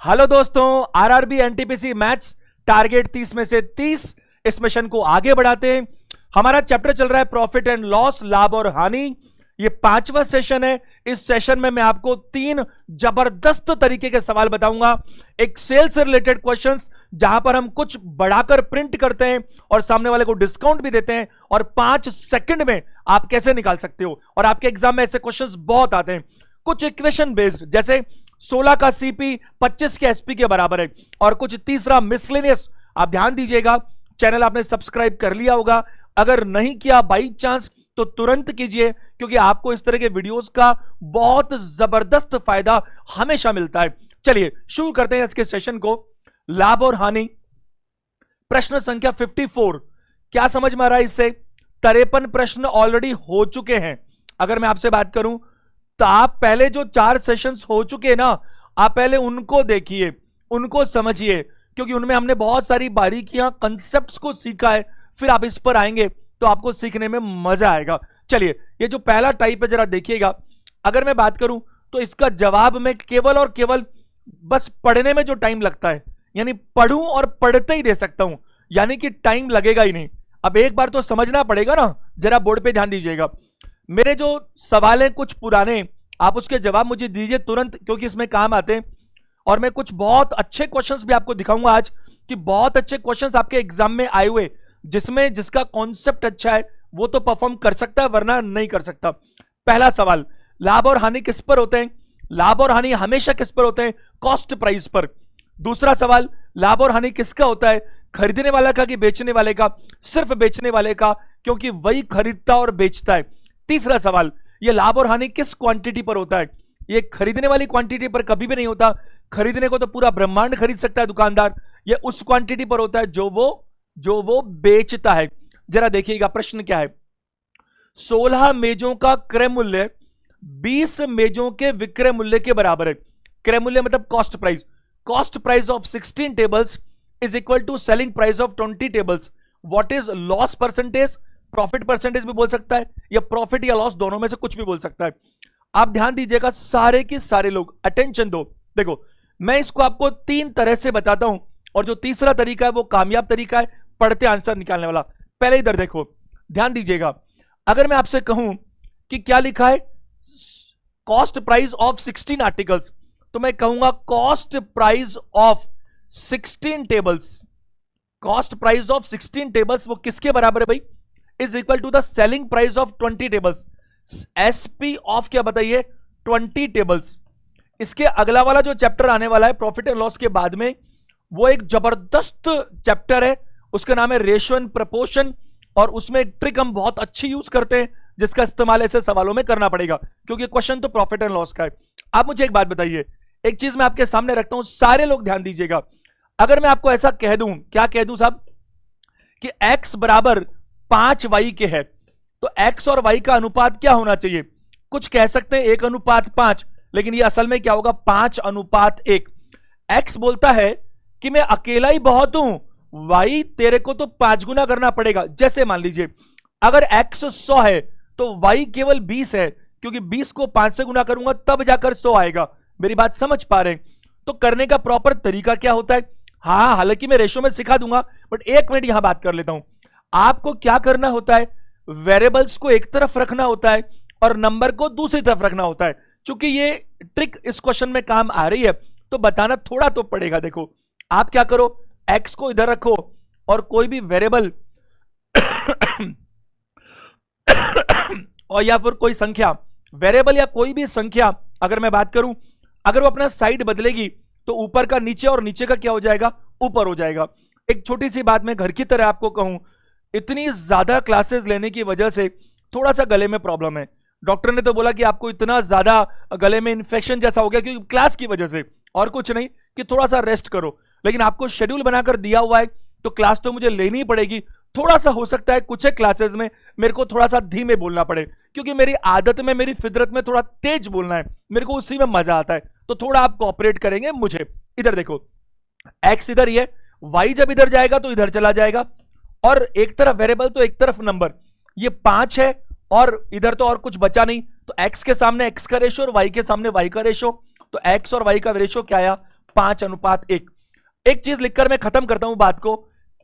Hello दोस्तों, RRB NTPC maths target 30 में से 30 इस मिशन को आगे बढ़ाते हैं। हमारा चैप्टर चल रहा है प्रॉफिट एंड लॉस, लाभ और हानि। ये 5वां सेशन है। इस सेशन में मैं आपको 3 जबरदस्त तरीके के सवाल बताऊंगा। एक सेल से रिलेटेड क्वेश्चंस जहां पर हम कुछ बढ़ाकर प्रिंट करते हैं और सामने वाले को डिस्काउंट भी देते हैं, और 5 सेकंड में आप कैसे निकाल सकते हो। और आपके एग्जाम में ऐसे क्वेश्चंस बहुत आते हैं। कुछ इक्वेशन बेस्ड, जैसे 16 का सीपी 25 के एसपी के बराबर है, और कुछ तीसरा मिसलेनियस। आप ध्यान दीजिएगा, चैनल आपने सब्सक्राइब कर लिया होगा, अगर नहीं किया बाई चांस तो तुरंत कीजिए, क्योंकि आपको इस तरह के वीडियोस का बहुत जबरदस्त फायदा हमेशा मिलता है। चलिए शुरू करते हैं इसके सेशन को। लाभ और हानि, प्रश्न संख्या 54। क्या समझ में आ रहा है इससे? 53 प्रश्न ऑलरेडी हो चुके हैं। अगर मैं आपसे बात करूं तो आप पहले जो 4 सेशंस हो चुके हैं ना, आप पहले उनको देखिए, उनको समझिए, क्योंकि उनमें हमने बहुत सारी बारीकियां, कंसेप्ट्स को सीखा है। फिर आप इस पर आएंगे तो आपको सीखने में मजा आएगा। चलिए, ये जो पहला टाइप है जरा देखिएगा। अगर मैं बात करूं तो इसका जवाब मैं केवल और केवल बस पढ़ने में जो टाइम लगता है, यानी पढ़ूं और पढ़ते ही दे सकता हूं, यानी कि टाइम लगेगा ही नहीं। अब एक बार तो समझना पड़ेगा ना, जरा बोर्ड पे ध्यान दीजिएगा। मेरे जो सवाल हैं कुछ पुराने, आप उसके जवाब मुझे दीजिए तुरंत, क्योंकि इसमें काम आते हैं। और मैं कुछ बहुत अच्छे क्वेश्चंस भी आपको दिखाऊंगा आज, कि बहुत अच्छे क्वेश्चंस आपके एग्जाम में आए हुए, जिसमें जिसका कॉन्सेप्ट अच्छा है वो तो परफॉर्म कर सकता है, वरना नहीं कर सकता। पहला सवाल, लाभ और हानि किस पर होते हैं? लाभ और हानि हमेशा किस पर होते हैं? कॉस्ट प्राइस पर। दूसरा सवाल, लाभ और हानि किसका होता है? खरीदने वाला का कि बेचने वाले का? सिर्फ बेचने वाले का, क्योंकि वही खरीदता और बेचता है। तीसरा सवाल, ये लाभ और हानि किस क्वांटिटी पर होता है? ये खरीदने वाली क्वांटिटी पर कभी भी नहीं होता। खरीदने को तो पूरा ब्रह्मांड खरीद सकता है दुकानदार। ये उस क्वांटिटी पर होता है जो वो बेचता है। जरा देखिएगा प्रश्न क्या है। 16 मेजों का क्रय मूल्य 20 मेजों के विक्रय मूल्य के बराबर है। क्रय मूल्य मतलब cost price. Cost price of 16 tables is equal to selling price of 20 tables. What is loss percentage? Profit percentage भी बोल सकता है, या प्रॉफिट या लॉस, दोनों में से कुछ भी बोल सकता है। आप ध्यान दीजिएगा, सारे के सारे लोग अटेंशन दो। देखो, मैं इसको आपको 3 तरह से बताता हूं, और जो तीसरा तरीका है वो कामयाब तरीका है, पढ़ते आंसर निकालने वाला। पहले इधर देखो, ध्यान दीजिएगा। अगर मैं आपसे कहूं कि क्या लिखा है, कॉस्ट प्राइस ऑफ 16 आर्टिकल्स, तो मैं कहूंगा cost price of 16 tables. Cost price of 16 tables वो किसके बराबर है भाई? Is equal to the selling price of 20 tables. SP of क्या बताइए? 20 टेबल्स। इसके अगला वाला जो चैप्टर आने वाला है प्रॉफिट एंड लॉस के बाद में, वो एक जबरदस्त चैप्टर है, उसका नाम है रेशियो एंड प्रपोर्शन। और उसमें एक ट्रिक हम बहुत अच्छी यूज करते हैं, जिसका इस्तेमाल ऐसे सवालों में करना पड़ेगा, क्योंकि क्वेश्चन तो प्रॉफिट एंड लॉस का है। आप मुझे एक बात बताइए, एक चीज मैं आपके सामने रखता हूं, सारे लोग ध्यान दीजिएगा। अगर मैं आपको ऐसा कह दूं, क्या कह दूं साहब, कि x बराबर 5y के है, तो x और y का अनुपात क्या होना चाहिए? कुछ कह सकते हैं 1:5, लेकिन ये असल में क्या होगा? 5:1। x बोलता है कि मैं अकेला ही बहुत हूं, y तेरे को तो 5 गुना करना पड़ेगा। जैसे मान लीजिए अगर x 100 है तो y केवल 20 है, क्योंकि 20 को 5 से गुना करूंगा तब जाकर 100 आएगा। मेरी बात समझ पा रहे हैं? तो करने का प्रॉपर तरीका क्या होता है? हाँ, हालांकि मैं रेशो में सिखा दूंगा, बट 1 मिनट यहां बात कर लेता हूं। आपको क्या करना होता है? वेरिएबल्स को एक तरफ रखना होता है और नंबर को दूसरी तरफ रखना होता है। चूंकि ये ट्रिक इस क्वेश्चन में काम आ रही है, तो बताना थोड़ा तो पड़ेगा। देखो, आप क्या करो, x को इधर रखो और कोई भी वेरिएबल और या फिर कोई संख्या, वेरिएबल या कोई भी संख्या, अगर मैं बात करूं, अगर वो अपना साइड बदलेगी तो ऊपर का नीचे और नीचे का क्या हो जाएगा? ऊपर हो जाएगा। एक छोटी सी बात मैं घर की तरह आपको कहूं, इतनी ज्यादा क्लासेस लेने की वजह से थोड़ा सा गले में प्रॉब्लम है। डॉक्टर ने तो बोला कि आपको इतना ज्यादा गले में इन्फेक्शन जैसा हो गया क्योंकि क्लास की वजह से, और कुछ नहीं, कि थोड़ा सा रेस्ट करो। लेकिन आपको शेड्यूल बनाकर दिया हुआ है तो क्लास तो मुझे लेनी ही पड़ेगी। थोड़ा सा हो सकता है कुछ क्लासेस में मेरे को थोड़ा सा धीमे बोलना पड़े, क्योंकि मेरी आदत में, मेरी फितरत में थोड़ा तेज बोलना है, मेरे को उसी में मजा आता है। तो थोड़ा आप कोऑपरेट करेंगे मुझे। इधर देखो, x इधर ही है, y जब इधर जाएगा तो इधर चला जाएगा, और एक तरफ वेरिएबल तो एक तरफ नंबर। ये 5 है और इधर तो और कुछ बचा नहीं, तो x के सामने x का रेशो और y के सामने y का रेशो, तो x और y का रेशो क्या आया? 5:1। एक चीज लिखकर मैं खत्म करता हूं बात को।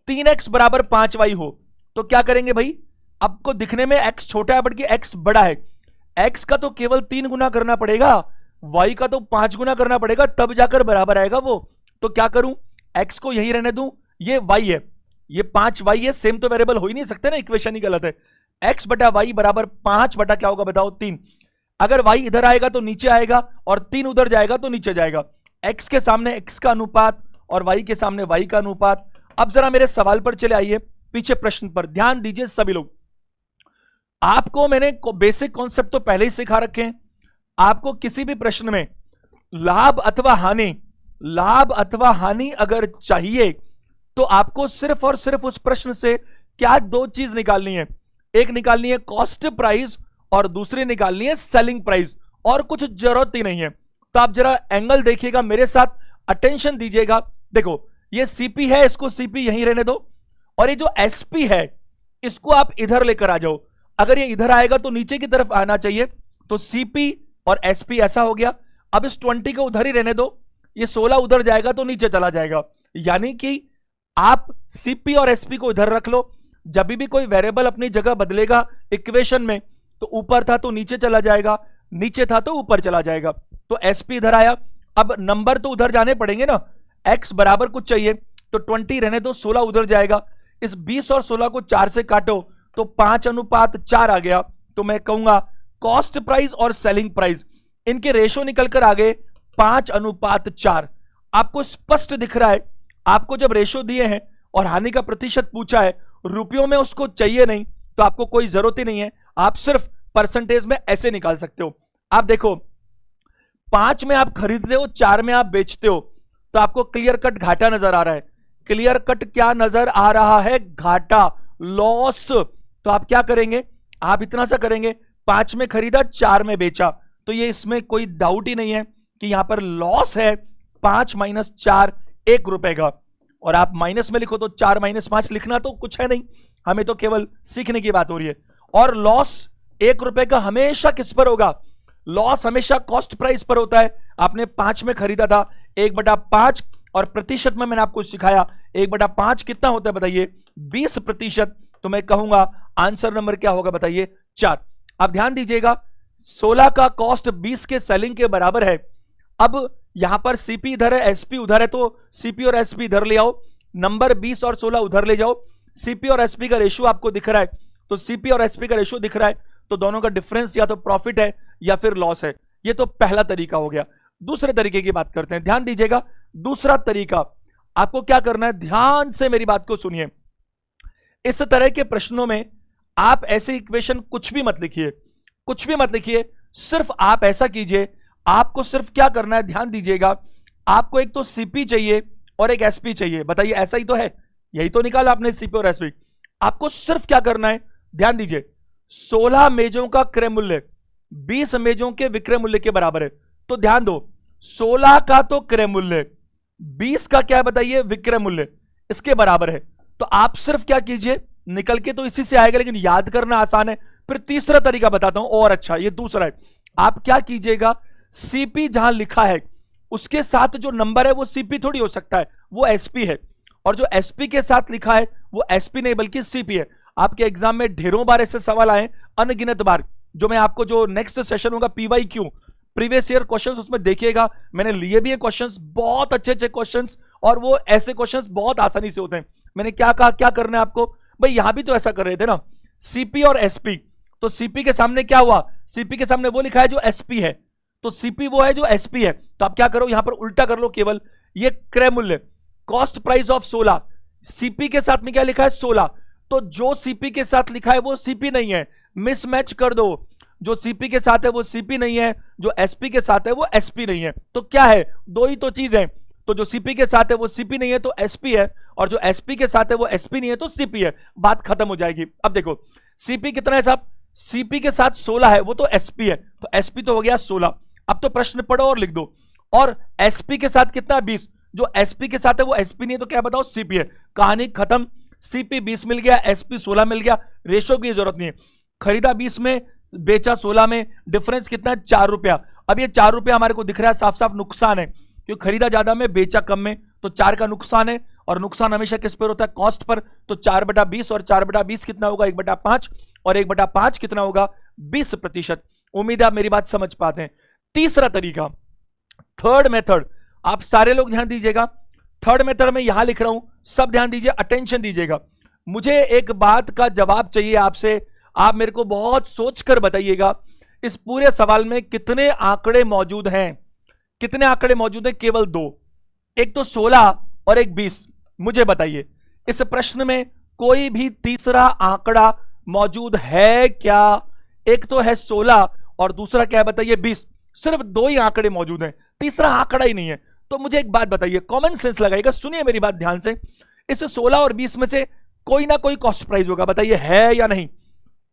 3x बराबर 5y हो तो क्या करेंगे भाई, आपको दिखने में x छोटा है बट कि x बड़ा है, x का तो केवल 3 गुना करना पड़ेगा, y का तो 5 गुना करना पड़ेगा, तब जाकर बराबर आएगा वो। तो क्या करूं, x को यही रहने दूं, ये y है, ये 5y है, सेम तो वेरिएबल हो ही नहीं सकते ना, इक्वेशन ही गलत है। x बटा y बराबर 5 बटा क्या होगा बताओ 3। अगर y इधर आएगा तो नीचे आएगा और 3 उधर जाएगा तो नीचे जाएगा। x के सामने x का अनुपात और y के सामने y का अनुपात। अब जरा मेरे सवाल पर चले आइए, पीछे प्रश्न पर ध्यान दीजिए सभी लोग। आपको मैंने बेसिक कॉन्सेप्ट तो पहले ही सिखा रखे हैं। आपको किसी भी प्रश्न में लाभ अथवा हानि अगर चाहिए तो आपको सिर्फ और सिर्फ उस प्रश्न से क्या दो चीज निकालनी है, एक निकालनी है कॉस्ट प्राइस और दूसरी निकालनी है सेलिंग प्राइस, और कुछ जरूरत ही नहीं है। तो आप जरा एंगल देखिएगा, मेरे साथ अटेंशन दीजिएगा। देखो ये सीपी है, इसको सीपी यहीं रहने दो, और ये जो एसपी है इसको आप इधर लेकर आ जाओ। अगर ये इधर आएगा तो नीचे की तरफ आना चाहिए, तो सीपी और एसपी ऐसा हो गया। अब इस 20 को उधर ही रहने दो, ये 16 उधर जाएगा तो नीचे चला जाएगा। यानी कि आप सीपी और एसपी को इधर रख लो, जब भी कोई वेरिएबल अपनी जगह बदलेगा इक्वेशन में तो ऊपर था तो नीचे चला जाएगा, नीचे था तो ऊपर चला जाएगा। तो एसपी इधर आया, अब नंबर तो उधर जाने पड़ेंगे ना, एक्स बराबर कुछ चाहिए तो 20 रहने दो, 16 उधर जाएगा। इस 20 और 16 को 4 से काटो तो 5:4 आ गया। तो मैं कहूंगा कॉस्ट प्राइस और सेलिंग प्राइस इनके रेशो निकलकर आ गए 5:4। आपको स्पष्ट दिख रहा है, आपको जब रेशो दिए हैं और हानि का प्रतिशत पूछा है, रुपयों में उसको चाहिए नहीं तो आपको कोई जरूरत ही नहीं है, आप सिर्फ परसेंटेज में ऐसे निकाल सकते हो। आप देखो 5 में आप खरीदते हो, 4 में आप बेचते हो, तो आपको क्लियर कट घाटा नजर आ रहा है। क्लियर कट क्या नजर आ रहा है, घाटा, लॉस। तो आप क्या करेंगे, आप इतना सा करेंगे, 5 में खरीदा 4 में बेचा, तो ये इसमें कोई डाउट ही नहीं है कि यहां पर लॉस है 5 - 4 1 रुपए का। और आप माइनस में लिखो तो 4 - 5 लिखना तो कुछ है नहीं, हमें तो केवल सीखने की बात हो रही है। और लॉस 1 रुपए का हमेशा किस पर होगा, लॉस हमेशा कॉस्ट प्राइस पर होता है। आपने 5 में खरीदा था, 1/5, और प्रतिशत में मैंने आपको सिखाया 1/5 कितना होता है बताइए, 20%। तो मैं कहूंगा आंसर नंबर क्या होगा बताइए, 4। अब ध्यान दीजिएगा 16 का कॉस्ट 20 के सेलिंग के बराबर है। अब यहां पर सीपी इधर है, एसपी उधर है, तो सीपी और एसपी इधर ले आओ, नंबर 20 और 16 उधर ले जाओ। सीपी और एसपी का रेशियो आपको दिख रहा है, तो सीपी और एसपी का रेशियो दिख रहा है, तो दोनों का डिफरेंस या तो प्रॉफिट है या फिर लॉस है। ये तो पहला तरीका हो गया। दूसरे तरीके की बात करते हैं, ध्यान दीजिएगा। दूसरा तरीका आपको क्या करना है, ध्यान से मेरी बात को सुनिए। इस तरह के प्रश्नों में आप ऐसे इक्वेशन कुछ भी मत लिखिए, कुछ भी मत लिखिए, सिर्फ आप ऐसा कीजिए, आपको सिर्फ क्या करना है, ध्यान दीजिएगा। आपको एक तो सीपी चाहिए और एक एसपी चाहिए, बताइए ऐसा ही तो है, यही तो निकाला आपने सीपी और एसपी। आपको सिर्फ क्या करना है, ध्यान दीजिए, 16 मेजों का क्रय मूल्य 20 मेजों के विक्रय मूल्य के बराबर है। तो ध्यान दो, 16 का तो क्रय मूल्य, 20 का क्या है बताइए, विक्रय मूल्य, इसके बराबर है। तो आप सिर्फ क्या कीजिए, निकल के तो इसी से आएगा लेकिन याद करना आसान है। फिर तीसरा तरीका बताता हूं और अच्छा, ये दूसरा है। आप क्या कीजिएगा, सीपी जहां लिखा है उसके साथ जो नंबर है वो सीपी थोड़ी हो सकता है, वो एसपी है, और जो एसपी के साथ लिखा है वो एसपी नहीं बल्कि सीपी है। आपके एग्जाम में ढेरों बार ऐसे सवाल आए, अनगिनत बार, जो मैं आपको जो नेक्स्ट सेशन होगा PYQ प्रीवियस ईयर क्वेश्चंस, उसमें देखिएगा मैंने लिए भी है क्वेश्चंस, बहुत अच्छे अच्छे क्वेश्चंस, और वो ऐसे क्वेश्चंस बहुत आसानी से होते हैं। मैंने क्या कहा, क्या करना है आपको भाई, यहां भी तो ऐसा कर रहे थे ना, सीपी और एसपी। तो सीपी के सामने क्या हुआ, सीपी के सामने वो लिखा है जो एसपी है, तो सीपी वो है जो एसपी है। तो आप क्या करो, यहां पर उल्टा कर लो, केवल ये क्रय मूल्य कॉस्ट प्राइस ऑफ 16, सीपी के साथ में क्या लिखा है 16, तो जो सीपी के साथ लिखा है वो सीपी नहीं है, मिसमैच कर दो। जो सीपी के साथ है वो सीपी नहीं है, जो एसपी के साथ है वो एसपी नहीं है। तो क्या है, दो ही तो चीज है, तो जो सीपी के साथ है वो सीपी नहीं है तो एसपी है, और जो एसपी के साथ है वो एसपी नहीं है तो सीपी है, बात खत्म हो जाएगी। अब देखो सीपी कितना है साहब, सीपी के साथ 16 है, वो तो एसपी है, तो एसपी तो हो गया 16। अब तो प्रश्न पढ़ो और लिख दो, और एसपी के साथ कितना 20, जो एसपी के साथ है वो एसपी नहीं है, तो क्या बताओ सीपी है, कहानी खत्म। सीपी 20 मिल गया, एसपी 16 मिल गया, रेशो की जरूरत नहीं है। खरीदा 20 में, बेचा 16 में, डिफरेंस कितना है 4 रुपया। अब ये 4 रुपया हमारे को दिख रहा है साफ साफ नुकसान है, क्योंकि खरीदा ज्यादा में बेचा कम में, तो 4 का नुकसान है, और नुकसान हमेशा किस पर होता है? Cost per. तो 4/20, और 4/20 कितना होगा? 1/5, और 1/5 कितना होगा? 20%। उम्मीद है आप मेरी बात समझ पाते हैं। तीसरा तरीका, थर्ड मेथड, आप सारे लोग ध्यान दीजिएगा। थर्ड मेथड में यहां लिख रहा हूं, सब ध्यान दीजिए, अटेंशन दीजिएगा। मुझे एक बात का जवाब चाहिए आपसे, आप मेरे को बहुत सोचकर बताइएगा, इस पूरे सवाल में कितने आंकड़े मौजूद हैं? कितने आंकड़े मौजूद हैं? केवल 2, एक तो 16 और एक 20। मुझे बताइए, इस प्रश्न में कोई भी तीसरा आंकड़ा मौजूद है क्या? एक तो है 16 और दूसरा क्या है बताइए? 20। सिर्फ 2 ही आंकड़े मौजूद हैं, तीसरा आंकड़ा ही नहीं है। तो मुझे एक बात बताइए, कॉमन सेंस लगाइएगा, सुनिए मेरी बात ध्यान से। इस 16 और 20 में से कोई ना कोई कॉस्ट प्राइस होगा, बताइए है या नहीं?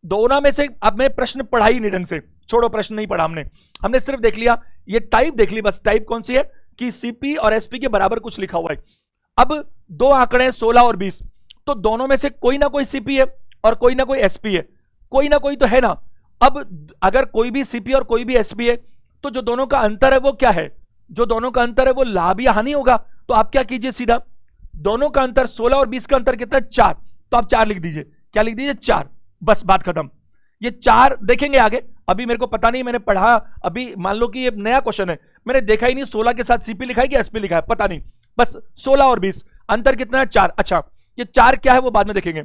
दोनों में से। अब मैं प्रश्न पढ़ा ही नहीं ढंग से, छोड़ो प्रश्न नहीं पढ़ा हमने सिर्फ देख लिया, ये टाइप देख ली बस। टाइप कौन सी है? कि सीपी और एसपी के बराबर कुछ लिखा हुआ है। अब 2 आंकड़े हैं 16 और 20, तो दोनों में से कोई ना कोई सीपी है और कोई ना कोई एसपी है, कोई ना कोई तो है ना। अब अगर कोई भी सीपी और कोई भी एसपी है, तो जो दोनों का अंतर है वो क्या है? जो दोनों का अंतर है वो लाभ या हानि होगा। तो आप क्या कीजिए, सीधा दोनों का अंतर 16 और 20 का अंतर कितना है? 4। तो आप 4 लिख दीजिए। क्या लिख दीजिए? 4। बस बात खत्म। ये 4 देखेंगे आगे, अभी मेरे को पता नहीं, मैंने पढ़ा अभी, मान लो कि ये नया क्वेश्चन है, मैंने देखा ही नहीं 16 के साथ सीपी लिखा है कि एसपी लिखा है, पता नहीं। बस 16 और 20 अंतर कितना है? 4। अच्छा, ये 4 क्या है वो बाद में देखेंगे।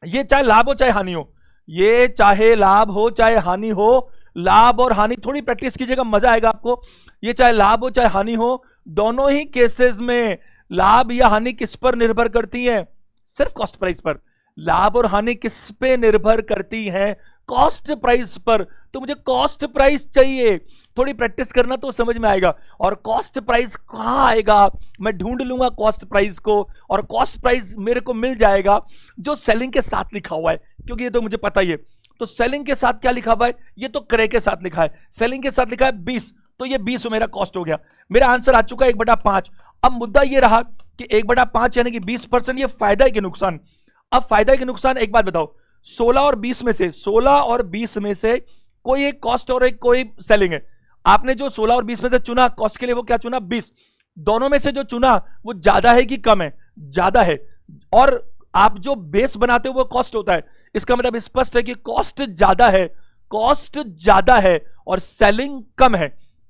ये चाहे लाभ हो चाहे हानि हो, ये चाहे लाभ हो चाहे हानि हो, लाभ और हानि थोड़ी प्रैक्टिस कीजिएगा, मजा आएगा आपको। ये चाहे लाभ हो चाहे हानि हो, दोनों ही केसेस में लाभ या हानि किस पर निर्भर करती है? सिर्फ कॉस्ट प्राइस पर। लाभ और हानि किस पे निर्भर करती है? कॉस्ट प्राइस पर। तो मुझे कॉस्ट प्राइस चाहिए, थोड़ी प्रैक्टिस करना तो समझ में आएगा। और कॉस्ट प्राइस कहां आएगा? मैं ढूंढ लूंगा कॉस्ट प्राइस को, और कॉस्ट प्राइस मेरे को मिल जाएगा जो सेलिंग के साथ लिखा हुआ है, क्योंकि ये तो मुझे पता ही है। तो सेलिंग के साथ क्या लिखा हुआ है? ये तो क्रय के साथ लिखा है। सेलिंग के साथ लिखा है 20, तो ये 20 मेरा कॉस्ट हो गया। मेरा आंसर आ चुका है 1/5। अब मुद्दा ये रहा कि 1/5 यानी कि 20%, ये फायदा है कि नुकसान? अब फायदा है कि नुकसान? एक बात बताओ, 16 और 20 में से, 16 और 20 में से कोई एक कॉस्ट और एक कोई सेलिंग है। आपने जो 16 और 20 में से चुना कॉस्ट के लिए, वो क्या चुना? 20। दोनों में से जो चुना वो ज्यादा है कि कम है? ज्यादा है। और आप जो बेस बनाते हो वो कॉस्ट होता है, इसका मतलब स्पष्ट है कि कॉस्ट ज्यादा है, कॉस्ट ज्यादा है और सेलिंग कम है।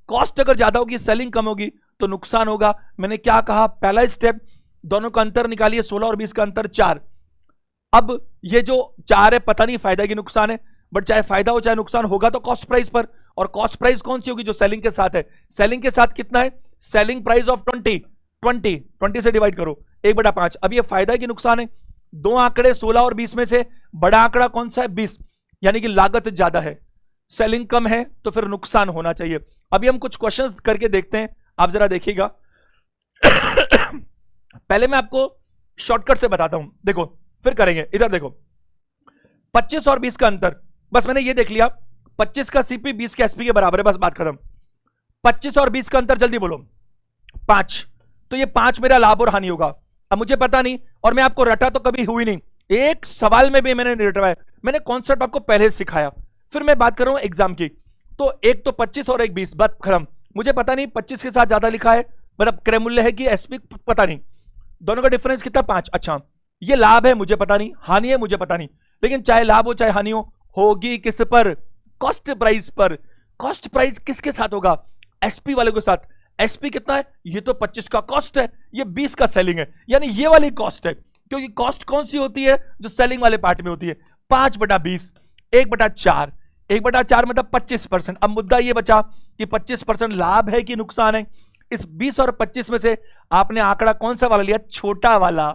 कॉस्ट अगर ज्यादा होगी, सेलिंग कम होगी, तो नुकसान होगा। मैंने क्या कहा? पहला स्टेप, दोनों का अंतर निकालिए, 16 और 20 का अंतर 4। अब ये जो 4 है, पता नहीं फायदा की नुकसान है, बट चाहे फायदा हो चाहे नुकसान होगा तो कॉस्ट प्राइस पर। और कॉस्ट प्राइस कौन सी होगी? जो सेलिंग के साथ है। सेलिंग के साथ कितना है? सेलिंग प्राइस ऑफ 20 से डिवाइड करो 1/5। अब ये फायदा की नुकसान है? 2 आंकड़े 16 और 20 में से बड़ा आंकड़ा कौन सा है? 20, यानी कि लागत ज्यादा है, सेलिंग कम है, तो फिर नुकसान होना चाहिए। अभी हम कुछ क्वेश्चंस करके देखते हैं, आप जरा देखिएगा। पहले मैं आपको शॉर्टकट से बताता हूं, देखो फिर करेंगे। इधर देखो, 25 और 20 का अंतर, बस मैंने ये देख लिया, 25 का सीपी 20 के एसपी के बराबर है, बस बात खत्म। 25 और 20 का अंतर जल्दी बोलो। 5। तो ये 5 मेरा लाभ और हानि होगा। अब मुझे पता नहीं, और मैं आपको रटा तो कभी हुई नहीं, एक सवाल में भी मैंने नहीं रटवाया, मैंने कॉन्सेप्ट आपको पहले सिखाया। फिर मैं बात कर रहा हूं एग्जाम की, तो एक तो 25 और एक 20, बात खत्म। मुझे पता नहीं 25 के साथ ज्यादा लिखा है, मतलब क्रय मूल्य है कि एसपी, पता नहीं, दोनों का डिफरेंस कितना? 5। अच्छा, ये लाभ है मुझे पता नहीं, हानि है मुझे पता नहीं, लेकिन चाहे लाभ हो चाहे हानि हो, होगी किस पर? कॉस्ट प्राइस पर। कॉस्ट प्राइस किसके साथ होगा? एसपी वाले के साथ। एसपी कितना है? ये तो 25 का कॉस्ट है, ये 20 का सेलिंग है, यानी ये वाली कॉस्ट है। क्योंकि कॉस्ट कौन सी होती है? जो सेलिंग वाले पार्ट में होती है। 5/20, 1/4, 1/4 मतलब 25%। अब मुद्दा ये बचा कि 25% लाभ है कि नुकसान है। इस 20 और 25 में से आपने आंकड़ा कौन सा वाला लिया? छोटा वाला,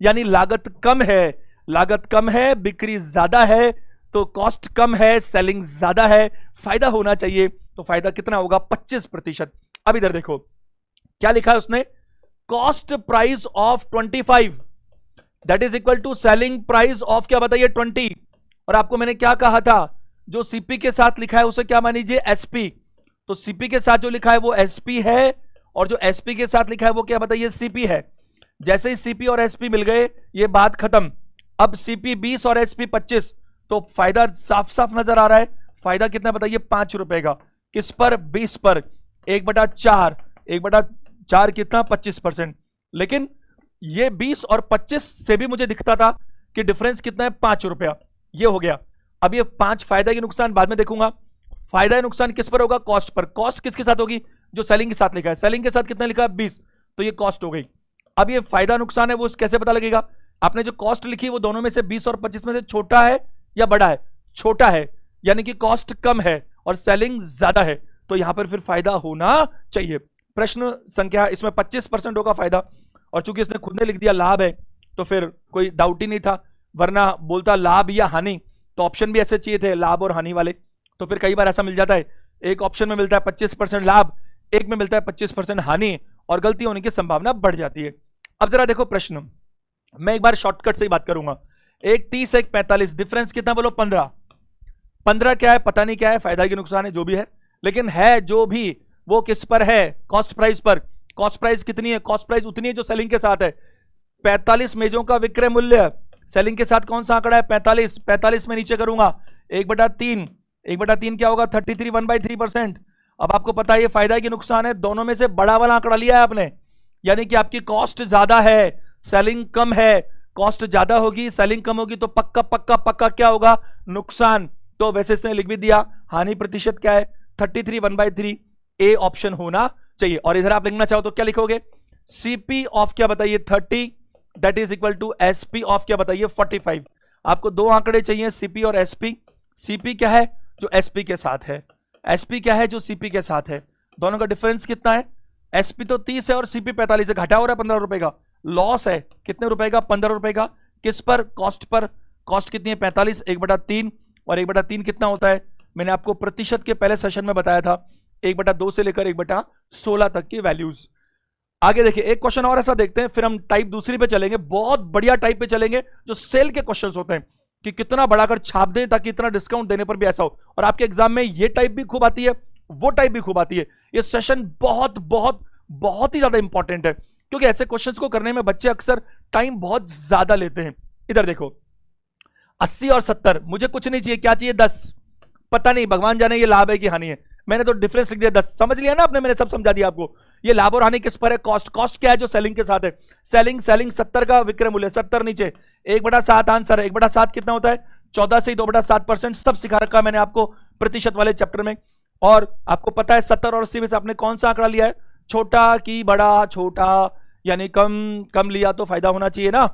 यानी लागत कम है। लागत कम है, बिक्री ज्यादा है, तो कॉस्ट कम है, सेलिंग ज्यादा है, फायदा होना चाहिए, तो फायदा कितना होगा? 25%। अब इधर देखो क्या लिखा है उसने? Cost price of 25 that is equal to selling price of क्या बताइए? 20। और आपको मैंने क्या कहा था? जो सीपी के साथ लिखा है उसे क्या मान लीजिए? एसपी। तो सीपी के साथ जो लिखा है वो एसपी है, और जो एसपी के साथ लिखा है वो क्या बताइए? सीपी है। जैसे ही सीपी और एसपी मिल गए, ये बात खत्म। अब सीपी 20 और एसपी 25, तो फायदा साफ साफ नजर आ रहा है। फायदा कितना बताइए? 5 रुपए का। किस पर? 20 पर। 1/4, 4 कितना 25%। लेकिन ये 20 और 25 से भी मुझे दिखता था कि डिफरेंस कितना है 5 रुपया, ये हो गया। अब ये 5 फायदा की नुकसान बाद में देखूंगा। फायदा या नुकसान किस पर होगा? Cost per. कॉस्ट किसके साथ होगी? जो सेलिंग के साथ लिखा है। सेलिंग के साथ कितना लिखा है 20, तो ये कॉस्ट हो गई। अब ये फायदा नुकसान है वो कैसे पता लगेगा? आपने जो कॉस्ट लिखी वो दोनों में से 20 और 25 में से छोटा है या बड़ा है? छोटा है, यानी कि कॉस्ट कम है और सेलिंग ज्यादा है, तो यहां पर फिर फायदा होना चाहिए। प्रश्न संख्या इसमें 25% होगा फायदा, और चूंकि इसने खुद ने लिख दिया लाभ है तो फिर कोई डाउट ही नहीं था, वरना बोलता लाभ या हानि तो ऑप्शन भी ऐसे चाहिए थे, लाभ और हानि वाले। तो फिर कई बार ऐसा मिल जाता है, एक ऑप्शन में मिलता है 25% लाभ, एक में मिलता है 25% हानि, और गलती होने की संभावना बढ़ जाती है। अब जरा देखो प्रश्न, मैं एक बार शॉर्टकट से ही बात करूंगा। एक 30 एक 45, डिफरेंस कितना बोलो 15। 15 क्या है पता नहीं क्या है, फायदा की नुकसान है जो भी है, लेकिन है जो भी वो किस पर है? कॉस्ट प्राइस पर। कॉस्ट प्राइस कितनी है? कॉस्ट प्राइस उतनी है जो सेलिंग के साथ है। 45 मेजों का विक्रय मूल्य सेलिंग के साथ कौन सा आंकड़ा है? 45। 45 में नीचे करूंगा 1/3, 1/3 क्या होगा? 33 1/3%। अब आपको पता है ये फायदा की नुकसान है, दोनों में से बड़ा वाला आंकड़ा लिया है आपने, यानी कि आपकी कॉस्ट ज्यादा है, सेलिंग कम है। कॉस्ट ज्यादा होगी, सेलिंग कम होगी, तो पक्का पक्का पक्का क्या होगा? नुकसान। तो वैसे इसने लिख भी दिया, हानि प्रतिशत क्या है? 33 1/3, ए ऑप्शन होना चाहिए। और इधर आप लिखना चाहो तो क्या लिखोगे? सीपी ऑफ क्या बताइए? 30, that is equal to SP of क्या बताइए? 45। आपको दो आंकड़े चाहिए, सीपी और एसपी। सीपी क्या है? जो एसपी के साथ है। एसपी क्या है? जो सीपी के साथ है। दोनों का डिफरेंस कितना है? एसपी तो 30 है और सीपी 45 है, घटा हो रहा है 15 रुपए का। लॉस है कितने रुपए का? 15 रुपए का। किस पर? Cost per. कॉस्ट कितनी है? 45, 1/3, और 1/3 कितना होता है? मैंने आपको प्रतिशत के पहले सेशन में बताया था, 1/2 से लेकर 1/16 तक की वैल्यूज। आगे देखिए एक क्वेश्चन और ऐसा देखते हैं, फिर हम टाइप दूसरी पे चलेंगे, बहुत बढ़िया टाइप पे चलेंगे जो सेल के क्वेश्चंस होते हैं कि कितना बढ़ाकर छाप दें ताकि इतना डिस्काउंट देने पर भी ऐसा हो। और आपके एग्जाम में ये टाइप भी खूब आती है, वो टाइप भी खूब आती है। ये सेशन बहुत बहुत बहुत ही ज्यादा इंपॉर्टेंट है, क्योंकि ऐसे क्वेश्चंस को करने में बच्चे अक्सर टाइम बहुत ज्यादा लेते हैं। इधर देखो 80 और 70, मुझे कुछ नहीं चाहिए, क्या चाहिए? 10। पता नहीं, भगवान जाने ये लाभ है कि हानि है, मैंने तो डिफरेंस लिख दिया 10। समझ लिया ना आपने, मैंने सब समझा दिया आपको। ये लाभ और हानि किस पर है? कॉस्ट। कॉस्ट क्या है? जो सेलिंग के साथ है। सेलिंग 70 का विक्रय मूल्य, 70 नीचे 1/7 आंसर है। 1/7 कितना होता है? 14 से 2/7%। सब सिखा रखा मैंने आपको प्रतिशत वाले चैप्टर में। और आपको पता है 70 और 80 में से आपने कौन सा आंकड़ा लिया है? छोटा की बड़ा? छोटा, यानी कम। कम लिया तो फायदा होना चाहिए ना।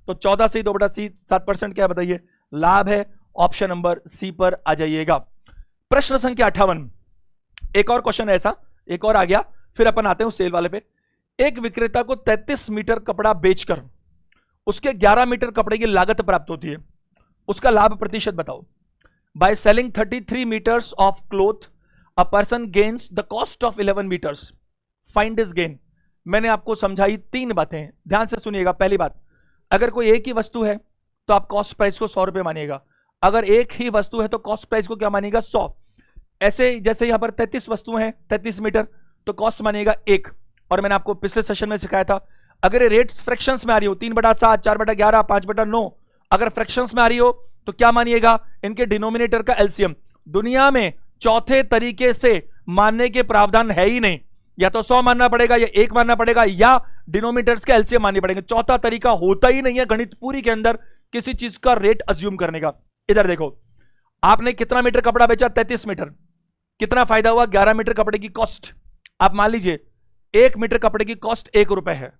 तो 14 से 2/7% क्या बताइए? लाभ है। ऑप्शन नंबर सी पर आ जाइएगा। प्रश्न संख्या 58, एक और क्वेश्चन है ऐसा, एक और आ गया, फिर अपन आते हैं उस सेल वाले पे। एक विक्रेता को 33 मीटर कपड़ा बेचकर उसके 11 मीटर कपड़े की लागत प्राप्त होती है, उसका लाभ प्रतिशत बताओ। By selling 33 metres of cloth a person gains the cost of 11 metres, find this gain. मैंने आपको समझाई 3 बातें, ध्यान से सुनिएगा। पहली बात, अगर कोई एक ही वस्तु है तो आप कॉस्ट प्राइस को 100 रुपए मानिएगा। अगर एक ही वस्तु है तो कॉस्ट प्राइस को क्या मानिएगा? 100। ऐसे जैसे यहां पर 33 वस्तुएं हैं, 33 मीटर, तो कॉस्ट मानिएगा 1। और मैंने आपको पिछले सेशन में सिखाया था, अगर ये रेट्स फ्रैक्शंस में आ रही हो, 3/7, 4/11, 5/9, अगर फ्रैक्शंस में आ रही हो तो क्या मानिएगा? इनके डिनोमिनेटर का एलसीएम। दुनिया में चौथे तरीके से मानने के प्रावधान है ही नहीं, या तो 100 मानना पड़ेगा, या 1 मानना पड़ेगा, या डिनोमिनेटर्स के एलसीएम मानने पड़ेंगे। चौथा तरीका होता ही नहीं है गणित पूरी के अंदर किसी चीज का रेट अज्यूम करने का। इधर देखो, आपने कितना मीटर कपड़ा बेचा? 33 मीटर। कितना फायदा हुआ? 11 मीटर कपड़े की कॉस्ट। आप मान लीजिए 1 मीटर कपड़े की कॉस्ट 1 रुपए है,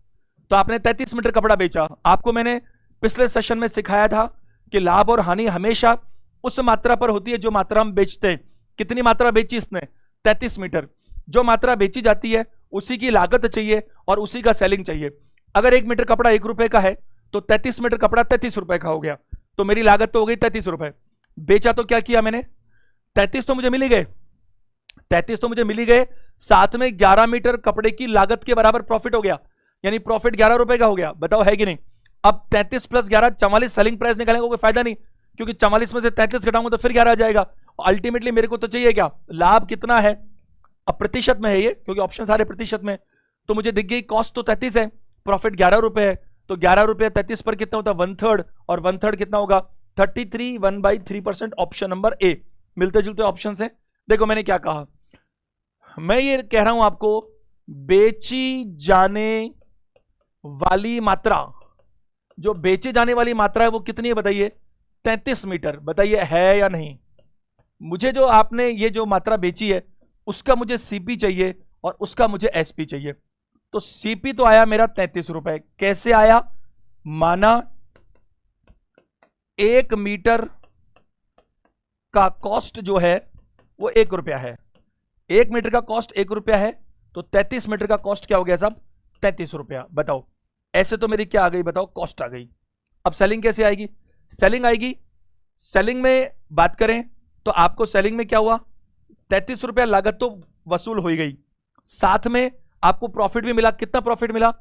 तो आपने 33 मीटर कपड़ा बेचा। आपको मैंने पिछले सेशन में सिखाया था कि लाभ और हानि हमेशा उस मात्रा पर होती है जो मात्रा हम बेचते हैं। कितनी मात्रा बेची इसने? 33 मीटर। जो मात्रा बेची जाती है उसी की लागत चाहिए और उसी का सेलिंग चाहिए। अगर 1 मीटर कपड़ा 1 रुपए का है तो 33 मीटर कपड़ा 33 रुपए का हो गया, तो मेरी लागत तो हो गई 33 रुपए। बेचा तो क्या किया मैंने? 33 तो मुझे मिल ही गए, 33 तो मुझे मिल ही गए, साथ में 11 मीटर कपड़े की लागत के बराबर प्रॉफिट हो गया, यानी प्रॉफिट 11 रुपए का हो गया। बताओ है कि नहीं? अब 33 + 11 44 सेलिंग प्राइस निकालेंगे, कोई फायदा नहीं, क्योंकि 44 में से 33 घटाऊंगा तो फिर 11 आ जाएगा। अल्टीमेटली मेरे को तो चाहिए क्या? लाभ कितना है? अब प्रतिशत में है ये, क्योंकि ऑप्शन सारे प्रतिशत में, तो मुझे दिख गई कॉस्ट तो 33 है, प्रॉफिट 11 रुपए है, तो 11 रुपए 33 पर कितना होता है? 1/3, और 1/3 कितना होगा? 33 1/3%। Option number A. मिलते जुलते ऑप्शन है। देखो मैंने क्या कहा, मैं ये कह रहा हूं आपको बेची जाने वाली मात्रा, जो बेची जाने वाली मात्रा है वो कितनी है बताइए? 33 मीटर। बताइए है या नहीं? मुझे जो आपने ये जो मात्रा बेची है उसका मुझे सीपी चाहिए और उसका मुझे एसपी चाहिए। तो सीपी तो आया मेरा 33 रुपए। कैसे आया? माना 1 मीटर का कॉस्ट जो है वो 1 रुपया है। 1 मीटर का कॉस्ट 1 रुपया है, तो 33 मीटर का कॉस्ट क्या हो गया साहब? 33 रुपया। बताओ, ऐसे तो मेरी क्या आ गई? बताओ, कॉस्ट आ गई। अब सेलिंग कैसे आएगी? सेलिंग आएगी, सेलिंग में बात करें तो आपको सेलिंग में क्या हुआ? 33 रुपया लागत तो वसूल हो गई, साथ में आपको प्रॉफिट भी मिला। कितना प्रॉफिट मिला?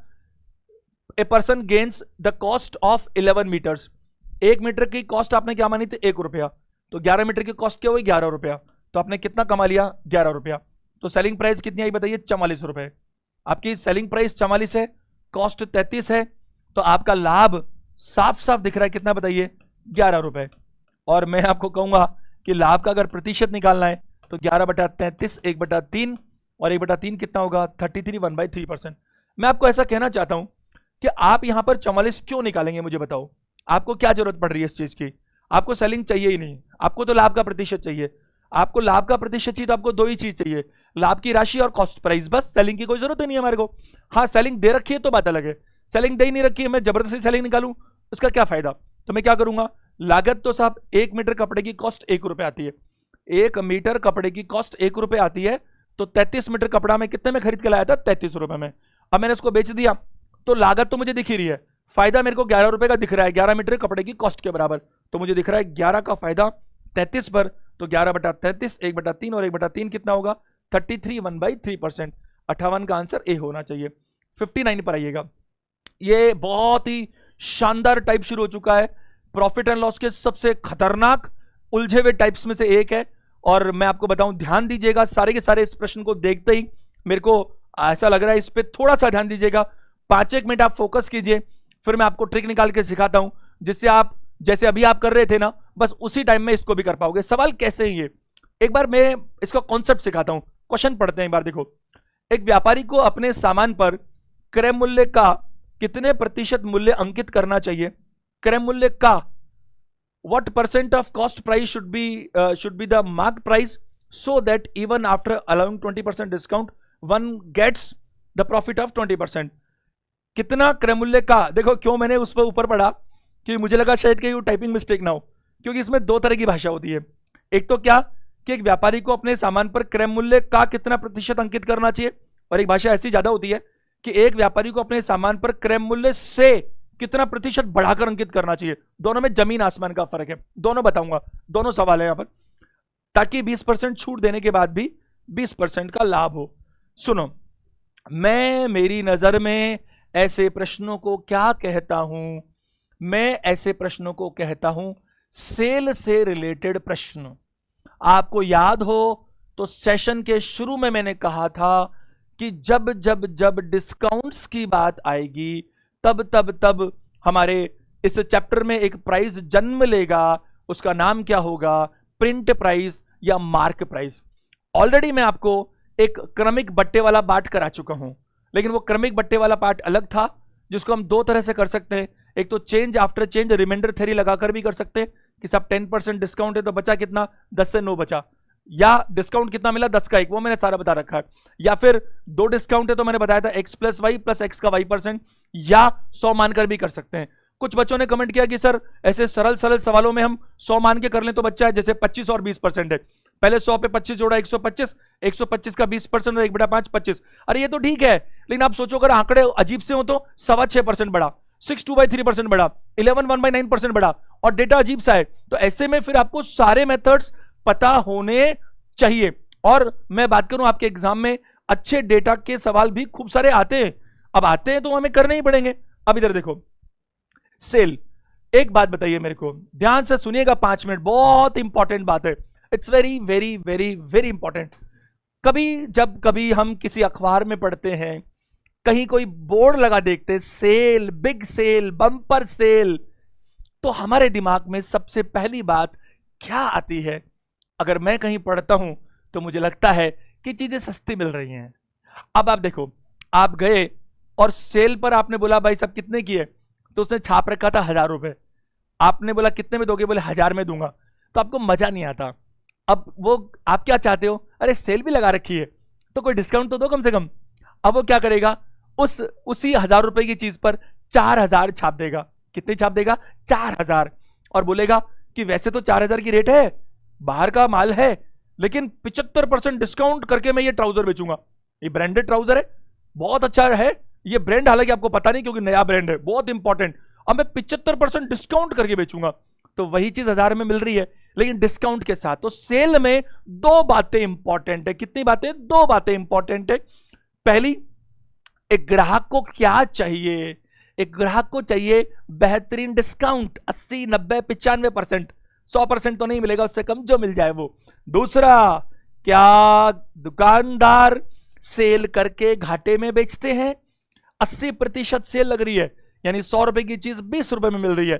A person gains the cost of 11 metres. 1 metre की कॉस्ट आपने क्या मानी थी? 1 रुपया। तो 11 मीटर की कॉस्ट क्या हुई? 11 रुपया। तो आपने कितना कमा लिया? 11 रुपया। तो सेलिंग प्राइस कितनी आई बताइए? 44 रुपए। आपकी सेलिंग प्राइस 44 है, कॉस्ट 33 है, तो आपका लाभ साफ साफ दिख रहा है कितना बताइए? 11 रुपए। और मैं आपको कहूंगा कि लाभ का अगर प्रतिशत निकालना है तो 11/33 1/3 और 1/3 कितना होगा? 33 1/3%। मैं आपको ऐसा कहना चाहता हूं कि आप यहां पर 44 क्यों निकालेंगे? मुझे बताओ, आपको क्या जरूरत पड़ रही है इस चीज की? आपको सेलिंग चाहिए ही नहीं, आपको तो लाभ का प्रतिशत चाहिए। आपको लाभ का प्रतिशत चाहिए तो आपको दो ही चीज चाहिए, लाभ की राशि और कॉस्ट प्राइस। बस सेलिंग की कोई जरूरत ही नहीं है हमारे को। हाँ, सेलिंग दे रखी है तो बात अलग है, सेलिंग दे ही नहीं रखी है, मैं जबरदस्ती सेलिंग निकालूं उसका क्या फायदा? तो मैं क्या करूंगा? लागत तो साहब 1 मीटर कपड़े की कॉस्ट 1 रुपए आती है। 1 मीटर कपड़े की कॉस्ट 1 रुपए आती है, तो 33 मीटर कपड़ा मैं कितने में खरीद के लाया था? 33 रुपए में। अब मैंने उसको बेच दिया तो लागत तो मुझे दिख ही रही है, फायदा मेरे को 11 रुपए का दिख रहा है, 11 मीटर कपड़े की कॉस्ट के बराबर। तो मुझे दिख रहा है 11 का फायदा 33 पर, तो 11/33 1/3 और 1/3 कितना होगा? 33 1/3%। 58 का आंसर ए होना चाहिए। 59 पर आइएगा। ये बहुत ही शानदार टाइप शुरू हो चुका है, प्रॉफिट एंड लॉस के सबसे खतरनाक उलझे हुए टाइप्स में से एक है। और मैं आपको बताऊं, ध्यान दीजिएगा सारे के सारे इस प्रश्न को देखते ही मेरे को ऐसा लग रहा है इस पे थोड़ा सा ध्यान दीजिएगा। 5-1 मिनट आप फोकस कीजिए, फिर मैं आपको ट्रिक निकाल के सिखाता हूं, जिससे आप जैसे अभी आप कर रहे थे ना, बस उसी टाइम में इसको भी कर पाओगे। सवाल कैसे है ये, एक बार मैं इसका कॉन्सेप्ट सिखाता हूं। क्वेश्चन पढ़ते हैं एक बार, देखो। एक व्यापारी को अपने सामान पर क्रय मूल्य का कितने प्रतिशत मूल्य अंकित करना चाहिए? क्रय मूल्य का what percent of cost price should be the marked price, so that even after allowing 20% discount one gets the profit of 20%। कितना क्रय मूल्य का? देखो क्यों मैंने उस पर ऊपर पढ़ा, कि मुझे लगा शायद कि वो टाइपिंग मिस्टेक ना हो, क्योंकि इसमें दो तरह की भाषा होती है। एक तो क्या कि एक व्यापारी को अपने सामान पर क्रय मूल्य का कितना प्रतिशत अंकित करना चाहिए, और एक भाषा ऐसी ज्यादा होती है कि एक व्यापारी को अपने सामान पर क्रय मूल्य से कितना प्रतिशत बढ़ाकर अंकित करना चाहिए। दोनों में जमीन आसमान का फर्क है, दोनों बताऊंगा, दोनों सवाल है यहां पर, ताकि 20% छूट देने के बाद भी 20% का लाभ हो। सुनो, मैं मेरी नजर में ऐसे प्रश्नों को क्या कहता हूं? मैं ऐसे प्रश्नों को कहता हूं सेल से रिलेटेड प्रश्न। आपको याद हो तो सेशन के शुरू में मैंने कहा था कि जब जब जब डिस्काउंट्स की बात आएगी तब तब तब हमारे इस चैप्टर में एक प्राइस जन्म लेगा। उसका नाम क्या होगा? प्रिंट प्राइस या मार्क प्राइस। ऑलरेडी मैं आपको एक क्रमिक बट्टे वाला पार्ट करा चुका हूं, लेकिन वो क्रमिक बट्टे वाला पार्ट अलग था, जिसको हम दो तरह से कर सकते हैं। एक तो change after change reminder theory लगाकर भी कर सकते हैं कि सब 10% डिस्काउंट है तो बचा कितना? 10 से 9 बचा, या डिस्काउंट कितना मिला? 10 का 1, वो मैंने सारा बता रखा है। या फिर 2 डिस्काउंट है तो मैंने बताया था x + y + x का y%, या 100 मानकर भी कर सकते हैं। कुछ बच्चों ने कमेंट किया कि सर ऐसे सरल सरल सवालों में हम 100 मान के कर लें तो बच्चा है, जैसे 25 और 20% है, पहले 100 पे 25 जोड़ा 125, 125 का 20% और 1/5 25। अरे ये तो ठीक है, लेकिन आप सोचो अगर आंकड़े अजीब से हो तो 6.25% बढ़ा, 6 2/3% बढ़ा, 11 1/9% बढ़ा, और डेटा अजीब सा है, तो ऐसे में फिर आपको सारे मेथड्स पता होने चाहिए। और मैं बात करूं आपके एग्जाम में अच्छे डेटा के सवाल भी खूब सारे आते हैं, अब आते हैं तो हमें करने ही पड़ेंगे। अब इधर देखो, सेल। एक बात बताइए मेरे को, ध्यान से सुनिएगा, 5 मिनट, बहुत इंपॉर्टेंट बात है। It's very very very very important. जब कभी हम किसी अखबार में पढ़ते हैं, कहीं कोई बोर्ड लगा देखते, sale, big sale, bumper sale, तो हमारे दिमाग में सबसे पहली बात क्या आती है? अगर मैं कहीं पढ़ता हूं तो मुझे लगता है कि चीजें सस्ती मिल रही हैं, अब आप देखो, आप गए और सेल पर आपने बोला भाई साहब कितने की है, तो उसने छाप रखा था 1000 रुपए, आपने बोला कितने में दोगे, बोले 1000 में दूंगा, तो आपको मजा नहीं आता। अब वो आप क्या चाहते हो, अरे सेल भी लगा रखी है तो कोई डिस्काउंट तो दो कम से कम। अब वो क्या करेगा, उसी 1000 रुपए की चीज पर 4000 छाप देगा। कितने छाप देगा, 4000, और बोलेगा कि वैसे तो 4000 की रेट है, बाहर का माल है, लेकिन 75% डिस्काउंट करके मैं ये ट्राउजर बेचूंगा। ये ब्रांडेड ट्राउजर है, बहुत अच्छा है ये ब्रांड, हालांकि आपको पता नहीं क्योंकि नया ब्रांड है, बहुत इंपॉर्टेंट। अब मैं 75% डिस्काउंट करके बेचूंगा, तो वही चीज 1000 में मिल रही है लेकिन डिस्काउंट के साथ। तो सेल में दो बातें इंपॉर्टेंट है। कितनी बातें, दो बातें इंपॉर्टेंट है। पहली, एक ग्राहक को क्या चाहिए, एक ग्राहक को चाहिए बेहतरीन डिस्काउंट, 80, 90, 95%, 100% तो नहीं मिलेगा, उससे कम जो मिल जाए वो। दूसरा, क्या दुकानदार सेल करके घाटे में बेचते हैं, 80% सेल लग रही है, यानी 100 रुपए की चीज 20 रुपए में मिल रही है,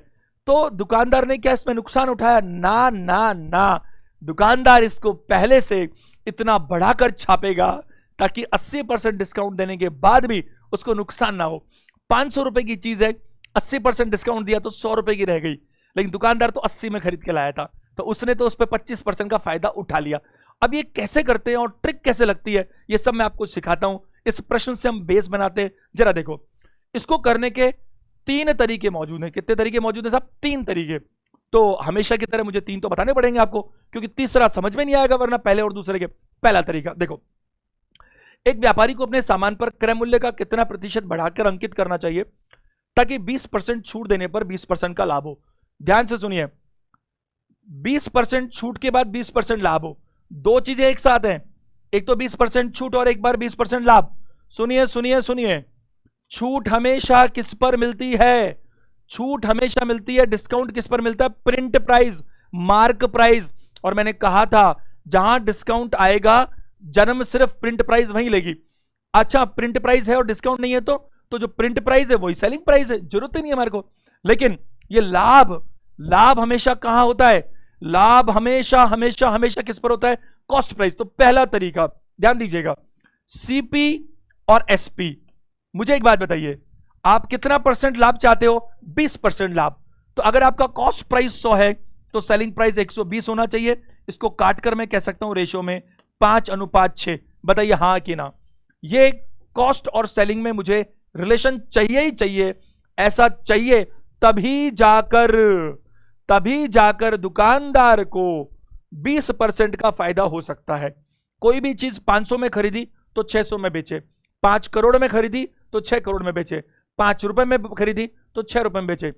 तो दुकानदार ने क्या इसमें नुकसान उठाया, ना ना ना, दुकानदार इसको पहले से इतना बढ़ाकर छापेगा ताकि 80% डिस्काउंट देने के बाद भी उसको नुकसान ना हो। 500 रुपए की चीज है, 80% डिस्काउंट दिया तो 100 रुपए की रह गई, लेकिन दुकानदार तो 80 में खरीद के लाया था, तो उसने तो उस पर 25% का फायदा उठा लिया। अब ये कैसे करते हैं और ट्रिक कैसे लगती है, ये सब मैं आपको सिखाता हूं। इस प्रश्न से हम बेस बनाते हैं। जरा देखो, इसको करने के 3 तरीके मौजूद हैं। कितने तरीके मौजूद हैं साहब, 3 तरीके। तो हमेशा की तरह मुझे 3 तो बताने पड़ेंगे आपको, क्योंकि तीसरा समझ में नहीं आएगा वरना पहले और दूसरे के। पहला तरीका देखो, एक व्यापारी को अपने सामान पर क्रय मूल्य का कितना प्रतिशत बढ़ाकर अंकित करना चाहिए ताकि 20% छूट देने पर 20% का लाभ हो। ध्यान से सुनिए, 20% छूट के बाद 20% लाभ हो, दो चीजें एक साथ हैं, एक तो 20% छूट और एक बार 20% लाभ। सुनिए सुनिए सुनिए, छूट हमेशा किस पर मिलती है, छूट हमेशा मिलती है, डिस्काउंट किस पर मिलता है, प्रिंट प्राइस, मार्क प्राइस। और मैंने कहा था जहां डिस्काउंट आएगा जन्म सिर्फ प्रिंट प्राइस वहीं लेगी। अच्छा, प्रिंट प्राइस है और डिस्काउंट नहीं है, तो जो प्रिंट प्राइस है वही सेलिंग प्राइस है, जरूरत ही नहीं है हमारे को। लेकिन ये लाभ हमेशा कहां होता है, लाभ हमेशा हमेशा हमेशा किस पर होता है, कॉस्ट प्राइस। तो पहला तरीका ध्यान दीजिएगा, सीपी और एसपी। मुझे एक बात बताइए, आप कितना परसेंट लाभ चाहते हो, 20% लाभ। तो अगर आपका कॉस्ट प्राइस 100 है तो सेलिंग प्राइस 120 होना चाहिए। इसको काटकर मैं कह सकता हूं रेशियो में 5:6। बताइए हाँ कि ना, ये कॉस्ट और सेलिंग में मुझे रिलेशन चाहिए ही चाहिए, ऐसा चाहिए तभी जाकर दुकानदार को 20% का फायदा हो सकता है। कोई भी चीज 500 में खरीदी तो 600 में बेचे, 5 करोड़ में खरीदी तो 6 करोड़ में बेचे, 5 रुपए में खरीदी तो 6 रुपए में बेचे।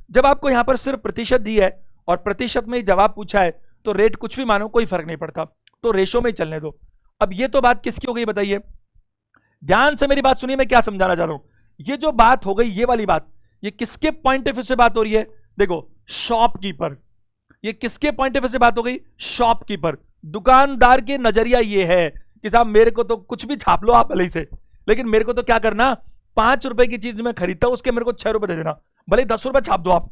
जब आपको यहां पर सिर्फ प्रतिशत दी है और प्रतिशत में ही जवाब पूछा है तो रेट कुछ भी मानो, कोई फर्क नहीं पड़ता, तो रेशो में ही चलने दो। अब ये तो बात किसकी हो गई बताइए, ध्यान से मेरी बात सुनिए, मैं क्या समझाना चाह रहा हूं। ये जो बात हो गई, ये वाली बात, ये किसके पॉइंट ऑफ व्यू से बात हो रही है, देखो शॉपकीपर, ये किसके पॉइंट ऑफ व्यू से बात हो गई, शॉपकीपर। दुकानदार के नजरिया ये है कि साहब मेरे को तो कुछ भी छाप लो आप भले से, लेकिन मेरे को तो क्या करना, 5 रुपए की चीज मैं खरीदता हूं उसके मेरे को 6 रुपए दे देना, भले 10 रुपए छाप दो आप,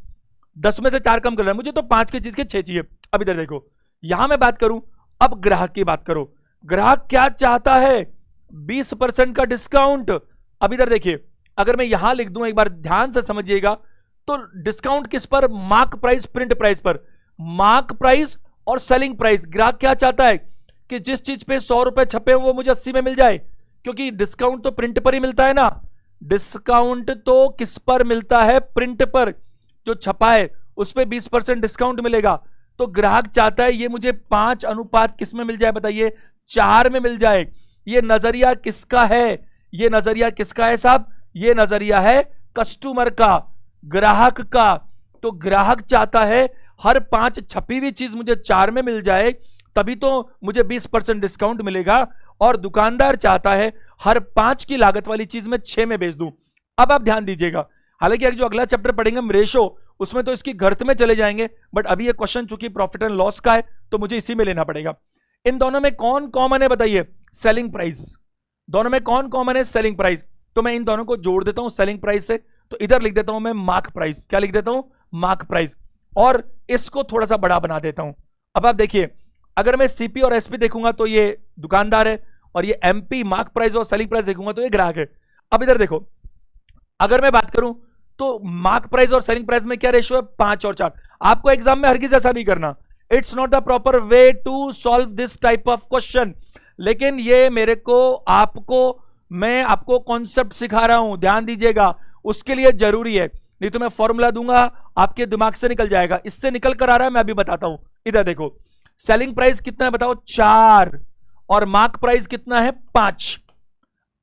10 में से 4 कम कर रहा है, मुझे तो 5 की चीज के 6 चाहिए। अब इधर देखो, यहां मैं बात करूं, अब ग्राहक की बात करो, ग्राहक क्या चाहता है, 20% का डिस्काउंट। अब इधर देखिए, अगर मैं यहां लिख दूं, एक बार ध्यान से समझिएगा, तो डिस्काउंट किस पर, मार्क प्राइस, प्रिंट प्राइस पर, मार्क प्राइस और सेलिंग प्राइस। ग्राहक क्या चाहता है कि जिस चीज पे 100 रुपए छपे वो मुझे 80 में मिल जाए, क्योंकि डिस्काउंट तो प्रिंट पर ही मिलता है ना, डिस्काउंट तो किस पर मिलता है, प्रिंट पर, जो छपा है उस पर 20% डिस्काउंट मिलेगा। तो ग्राहक चाहता है ये मुझे 5 किस में मिल जाए, बताइए 4 में मिल जाए। ये नजरिया किसका है, ये नजरिया किसका है साहब, ये नजरिया है कस्टमर का, ग्राहक का। तो ग्राहक चाहता है हर 5 छपी हुई चीज मुझे 4 में मिल जाए, तभी तो मुझे 20% डिस्काउंट मिलेगा। और दुकानदार चाहता है हर 5 की लागत वाली चीज में 6 में बेच दूं। अब आप ध्यान दीजिएगा, हालांकि जो अगला चैप्टर पढ़ेंगे हम रेशो, उसमें तो इसकी गर्त में चले जाएंगे, बट अभी ये क्वेश्चन चूंकि प्रॉफिट एंड लॉस का है तो मुझे इसी में लेना पड़ेगा। इन दोनों में कौन कॉमन है बताइए, सेलिंग प्राइस। दोनों में कौन कॉमन है, सेलिंग प्राइस। तो मैं इन दोनों को जोड़ देता हूं सेलिंग प्राइस से, तो इधर लिख देता हूं मैं मार्क प्राइस। क्या लिख देता हूं, मार्क प्राइस, और इसको थोड़ा सा बड़ा बना देता हूं। अब आप देखिए, अगर मैं सीपी और एसपी देखूंगा तो ये दुकानदार है और ये एमपी मार्क प्राइस और सेलिंग प्राइस देखूंगा तो ये ग्राहक है। अब इधर देखो, अगर मैं बात करूं तो मार्क प्राइस और सेलिंग प्राइस में क्या रेशियो है, 5 और 4। आपको एग्जाम में हरगिज ऐसा नहीं करना, it's not the proper way to solve this type of question. लेकिन ये मेरे को मैं आपको कॉन्सेप्ट सिखा रहा हूं, ध्यान दीजिएगा, उसके लिए जरूरी है, नहीं तो मैं फॉर्मूला दूंगा आपके दिमाग से निकल जाएगा। इससे निकल कर आ रहा है, मैं अभी बताता हूं। इधर देखो, सेलिंग प्राइस कितना है बताओ, 4, और मार्क प्राइस कितना है, 5।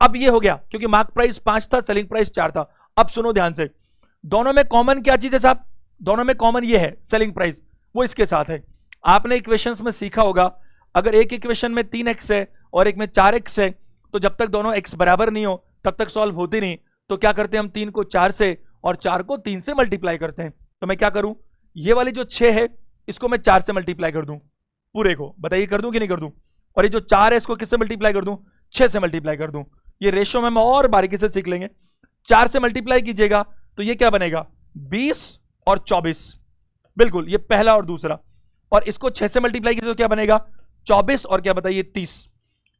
अब ये हो गया क्योंकि मार्क प्राइस 5 था, सेलिंग प्राइस 4 था। अब सुनो ध्यान से, दोनों में कॉमन क्या चीज है साहब, दोनों में कॉमन ये है सेलिंग प्राइस, वो इसके साथ है। आपने इक्वेशंस में सीखा होगा, अगर एक इक्वेशन में 3x है और एक में 4x है, तो जब तक दोनों x बराबर नहीं हो तब तक सॉल्व होती नहीं। तो क्या करते हैं हम, 3 को 4 से और 4 को 3 से मल्टीप्लाई करते हैं। तो मैं क्या करूं, ये वाली जो 6 है इसको मैं 4 से मल्टीप्लाई कर दूं, पूरे को बताइए कर दूं कि नहीं कर दूं। और ये जो 4 है इसको किससे मल्टीप्लाई कर दूं, 6 से मल्टीप्लाई कर दूं। ये रेशियो में हम और बारीकी से सीख लेंगे। 4 से मल्टीप्लाई कीजिएगा तो ये क्या बनेगा, 20 और 24, बिल्कुल ये पहला और दूसरा। और इसको 6 से मल्टीप्लाई कीजिए तो क्या बनेगा, 24 और क्या बताइए 30।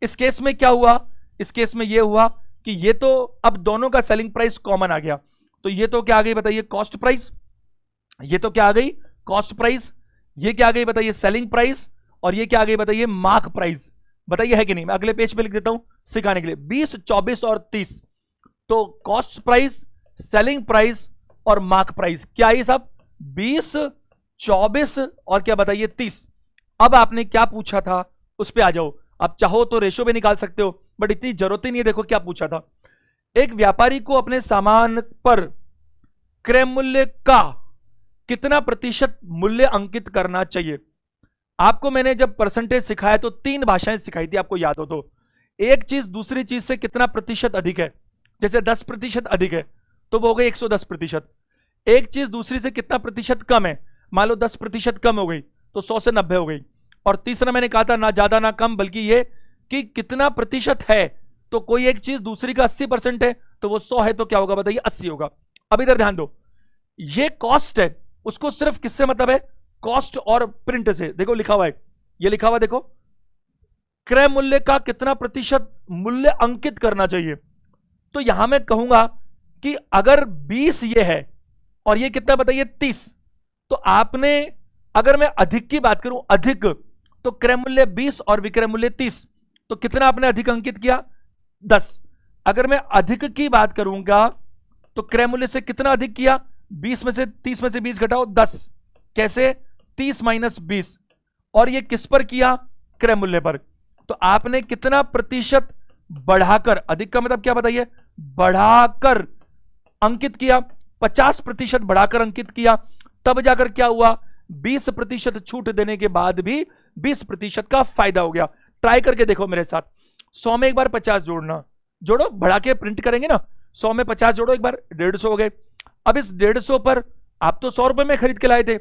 इस केस में क्या हुआ, इस केस में ये हुआ कि ये तो अब दोनों का सेलिंग प्राइस कॉमन आ गया, तो ये तो क्या आ गई बताइए, कॉस्ट प्राइस, ये तो क्या आ गई, कॉस्ट प्राइस, ये क्या आ गई बताइए, सेलिंग प्राइस, और ये क्या आ गई बताइए, मार्क प्राइस। बताइए है कि नहीं, मैं अगले पेज पे लिख देता हूं सिखाने के लिए, 20, 24 और 30। तो कॉस्ट प्राइस, सेलिंग प्राइस और मार्क प्राइस क्या है साहब, 20, 24 और क्या बताइए 30। अब आपने क्या पूछा था उस पे आ जाओ। आप चाहो तो रेशो भी निकाल सकते हो, बट इतनी जरूरत ही नहीं है। देखो क्या पूछा था, एक व्यापारी को अपने सामान पर क्रय मूल्य का कितना प्रतिशत मूल्य अंकित करना चाहिए। आपको मैंने जब परसेंटेज सिखाया तो 3 भाषाएं सिखाई थी, आपको याद हो तो। एक चीज दूसरी चीज से कितना प्रतिशत अधिक है, जैसे 10% अधिक है तो वो हो गई 110%। एक चीज दूसरी से कितना प्रतिशत कम है, मान लो 10% कम हो गई तो 100 से 90 हो गई। और तीसरा मैंने कहा था ना ज्यादा ना कम, बल्कि ये कि कितना प्रतिशत है, तो कोई एक चीज दूसरी का 80% है तो वो 100 है तो क्या होगा बताइए 80 होगा। अब इधर ध्यान दो, ये कॉस्ट है, उसको सिर्फ किससे मतलब है, कॉस्ट और प्रिंट से। देखो लिखा हुआ है, ये लिखा हुआ देखो, क्रय मूल्य का कितना प्रतिशत मूल्य अंकित करना चाहिए। तो यहां मैं कहूंगा कि अगर 20 ये है और ये कितना बताइए 30, तो आपने, अगर मैं अधिक की बात करूं, अधिक, तो क्रय मूल्य 20 और विक्रय मूल्य 30, तो कितना आपने अधिक अंकित किया, 10। अगर मैं अधिक की बात करूंगा तो क्रय मूल्य से कितना अधिक किया, 20 में से 30 में से 20 घटाओ 10, कैसे, 30 - 20, और ये किस पर किया, क्रय मूल्य पर। तो आपने कितना प्रतिशत बढ़ाकर, अधिक का मतलब क्या बताइए, बढ़ाकर अंकित किया, 50% बढ़ाकर अंकित किया, तब जाकर क्या हुआ, 20% छूट देने के बाद भी 20% का फायदा हो गया। ट्राई करके देखो मेरे साथ, 100 में एक बार 50 जोड़ना, जोड़ो, बढ़ा के प्रिंट करेंगे ना, 100 में 50 जोड़ो एक बार, 150 हो गए। अब इस 150 पर आप तो 100 रुपए में खरीद के लाए थे,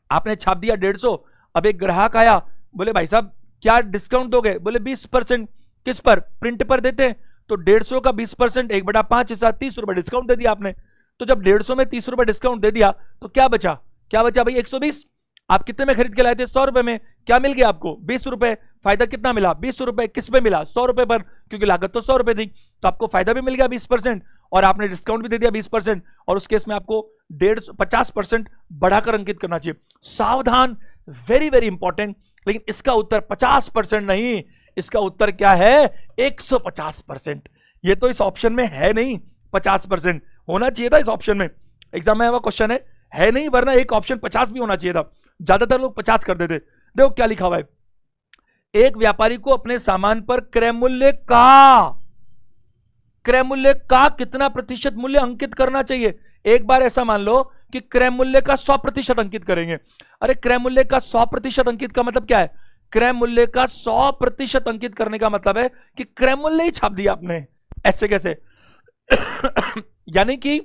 आपने छाप दिया 150। अब एक ग्राहक आया, बोले भाई साहब क्या डिस्काउंट दोगे, बोले 20%। किस पर, प्रिंट पर देते हैं, तो 150 का 20% 1/5 हिस्सा 30 रुपए डिस्काउंट दे दिया आपने। तो जब 150 में 30 रुपए डिस्काउंट दे दिया तो क्या बचा, क्या बचा भाई 120। आप कितने में खरीद के लाए थे, 100 रुपए में, क्या मिल गया आपको 20 रुपए, फायदा कितना मिला 20 रुपए, किस पे मिला 100 रुपए पर, क्योंकि लागत तो 100 रुपए थी, तो आपको फायदा भी मिल गया 20% और आपने डिस्काउंट भी दे दिया 20%। और उस केस में आपको 50% बढ़ाकर अंकित करना चाहिए। सावधान, वेरी वेरी इंपॉर्टेंट। लेकिन इसका उत्तर 50% नहीं, इसका उत्तर क्या है, 150%। ये तो इस ऑप्शन में है नहीं, 50% होना चाहिए था इस ऑप्शन में, एग्जाम में क्वेश्चन है नहीं, वरना एक ऑप्शन 50 भी होना चाहिए था। ज्यादातर लोग 50 कर देते। देखो क्या लिखा हुआ है, एक व्यापारी को अपने सामान पर क्रय मूल्य का कितना प्रतिशत मूल्य अंकित करना चाहिए। एक बार ऐसा मान लो कि क्रय मूल्य का 100% अंकित करेंगे। अरे क्रय मूल्य का 100% अंकित का मतलब क्या है, क्रय मूल्य का 100% अंकित करने का मतलब है कि क्रय मूल्य ही छाप दिया आपने। ऐसे कैसे यानी कि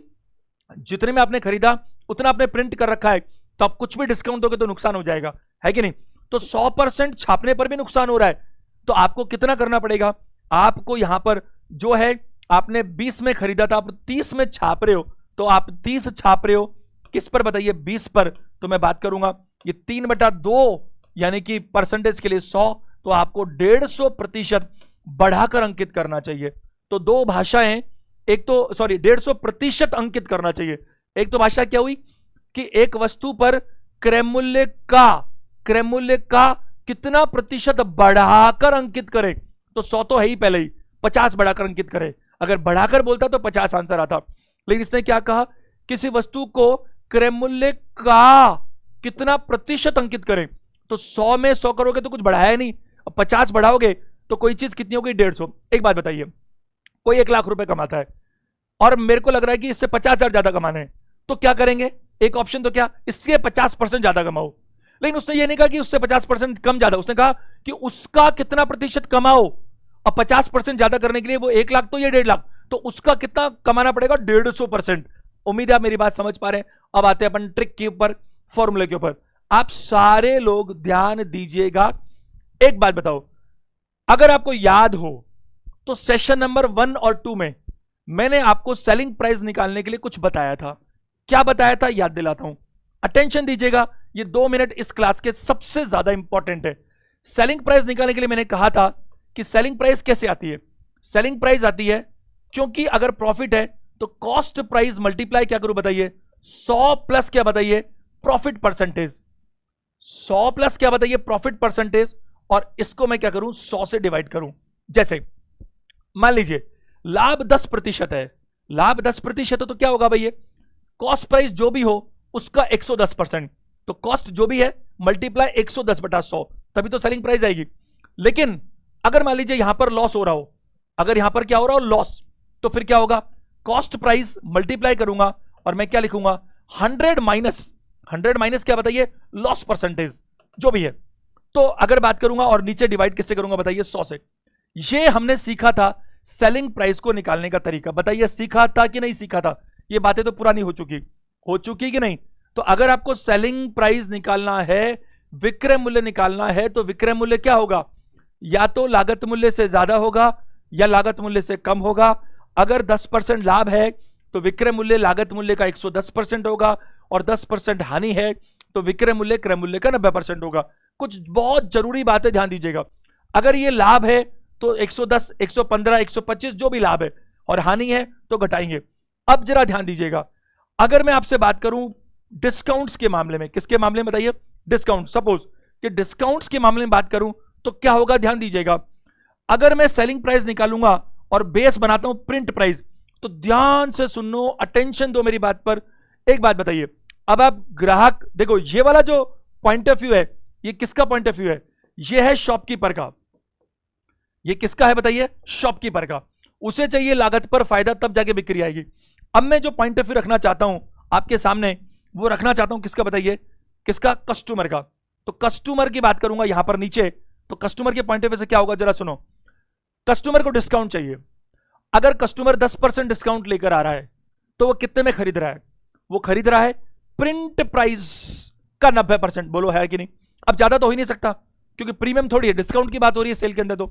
जितने में आपने खरीदा उतना आपने प्रिंट कर रखा है, तो आप कुछ भी डिस्काउंट दोगे तो नुकसान हो जाएगा, है कि नहीं। तो 100% छापने पर भी नुकसान हो रहा है, तो आपको कितना करना पड़ेगा, आपको यहां पर जो है आपने 20 में खरीदा था, आप 30 में छाप रहे हो, तो आप 30 छाप रहे हो किस पर बताइए, 20 पर। तो मैं बात करूंगा ये 3/2 यानी कि परसेंटेज के लिए 100, तो आपको 150% बढ़ाकर अंकित करना चाहिए। तो दो भाषाएं, एक तो 150% अंकित करना चाहिए। एक तो भाषा क्या हुई कि एक वस्तु पर क्रय मूल्य का कितना प्रतिशत बढ़ाकर अंकित करे। तो 100 तो है ही पहले ही, 50 बढ़ाकर अंकित करे। अगर बढ़ाकर बोलता तो 50 आंसर आता, लेकिन इसने क्या कहा, किसी वस्तु को क्रय मूल्य का कितना प्रतिशत अंकित करें। तो 100 में 100 करोगे तो कुछ बढ़ाया नहीं, अब 50 बढ़ाओगे तो कोई चीज कितनी हो गई, 150। एक बात बताइए, कोई 1 लाख रुपए कमाता है और मेरे को लग रहा है कि इससे 50,000 ज्यादा कमाने हैं, तो क्या करेंगे, एक ऑप्शन तो क्या, इससे 50% ज्यादा कमाओ। लेकिन उसने ये नहीं कहा कि उससे 50% कम ज्यादा, उसने कहा कि उसका कितना प्रतिशत कमाओ। अब 50% ज्यादा करने के लिए वो 1 लाख तो ये 1.5 लाख, तो उसका कितना कमाना पड़ेगा, 150%। उम्मीद है आप मेरी बात समझ पा रहे हैं। अब आते हैं अपन ट्रिक के ऊपर, फॉर्मूले के ऊपर। आप सारे लोग ध्यान दीजिएगा। एक बात बताओ, अगर आपको याद हो तो सेशन नंबर 1 और 2 में मैंने आपको सेलिंग प्राइस निकालने के लिए कुछ बताया था। क्या बताया था, याद दिलाता हूं, अटेंशन दीजिएगा। ये 2 मिनट इस क्लास के सबसे ज्यादा इंपॉर्टेंट है। सेलिंग प्राइस निकालने के लिए मैंने कहा था कि सेलिंग प्राइस कैसे आती है। सेलिंग प्राइस आती है क्योंकि अगर प्रॉफिट है तो कॉस्ट प्राइस मल्टीप्लाई क्या करूं, बताइए, 100 प्लस क्या बताइए, प्रॉफिट परसेंटेज। 100 प्लस क्या बताइए, प्रॉफिट परसेंटेज। और इसको मैं क्या करूं, 100 से डिवाइड करूं। जैसे मान लीजिए लाभ 10% है, लाभ 10% है तो क्या होगा भैया, कॉस्ट प्राइस जो भी हो उसका 110%। तो कॉस्ट जो भी है मल्टीप्लाई 110/100, तभी तो सेलिंग प्राइस आएगी। लेकिन अगर मान लीजिए यहां पर लॉस हो रहा हो, अगर यहां पर क्या हो रहा हो, लॉस, तो फिर क्या होगा, कॉस्ट प्राइस मल्टीप्लाई करूंगा और मैं क्या लिखूंगा, 100 माइनस क्या बताइए, लॉस परसेंटेज जो भी है। तो अगर बात करूंगा और नीचे डिवाइड किससे करूंगा, बताइए, 100 से। ये हमने सीखा था सेलिंग प्राइस को निकालने का तरीका। बताइए सीखा था कि नहीं सीखा था, ये बातें तो पुरानी हो चुकी कि नहीं। तो अगर आपको सेलिंग प्राइस निकालना है, विक्रय मूल्य निकालना है, तो विक्रय मूल्य क्या होगा, या तो लागत मूल्य से ज्यादा होगा या लागत मूल्य से कम होगा। अगर 10% लाभ है तो विक्रय मूल्य लागत मूल्य का 110% होगा, और 10% हानि है तो विक्रय मूल्य क्रय मूल्य का 90% होगा। कुछ बहुत जरूरी बातें ध्यान दीजिएगा। अगर ये लाभ है तो 110, 115, 125 जो भी लाभ है, और हानि है तो घटाएंगे। अब जरा ध्यान दीजिएगा, अगर मैं आपसे बात करूं डिस्काउंट्स के मामले में, किसके मामले में बताइए, डिस्काउंट। सपोज कि डिस्काउंट्स के मामले में बात करूं तो क्या होगा, ध्यान दीजिएगा। अगर मैं सेलिंग प्राइस निकालूंगा और बेस बनाता हूं प्रिंट प्राइस, तो ध्यान से सुनो, अटेंशन दो मेरी बात पर। एक बात बताइए, अब आप ग्राहक देखो, ये वाला जो पॉइंट ऑफ व्यू है, ये किसका पॉइंट ऑफ व्यू है, ये है शॉपकीपर का। ये किसका है बताइए, शॉपकीपर का। उसे चाहिए लागत पर फायदा, तब जाके बिक्री आएगी। अब मैं जो पॉइंट ऑफ व्यू रखना चाहता हूं आपके सामने, वो रखना चाहता हूं किसका बताइए, किसका, कस्टमर का। तो कस्टमर की बात करूंगा यहां पर नीचे, तो कस्टमर के पॉइंट ऑफ व्यू से क्या होगा, जरा सुनो। कस्टमर को डिस्काउंट चाहिए। अगर कस्टमर 10% डिस्काउंट लेकर आ रहा है तो वो कितने में खरीद रहा है, वो खरीद रहा है प्रिंट प्राइस का 90%। बोलो है कि नहीं। अब ज्यादा तो हो ही नहीं सकता क्योंकि प्रीमियम थोड़ी है, डिस्काउंट की बात हो रही है सेल के अंदर। तो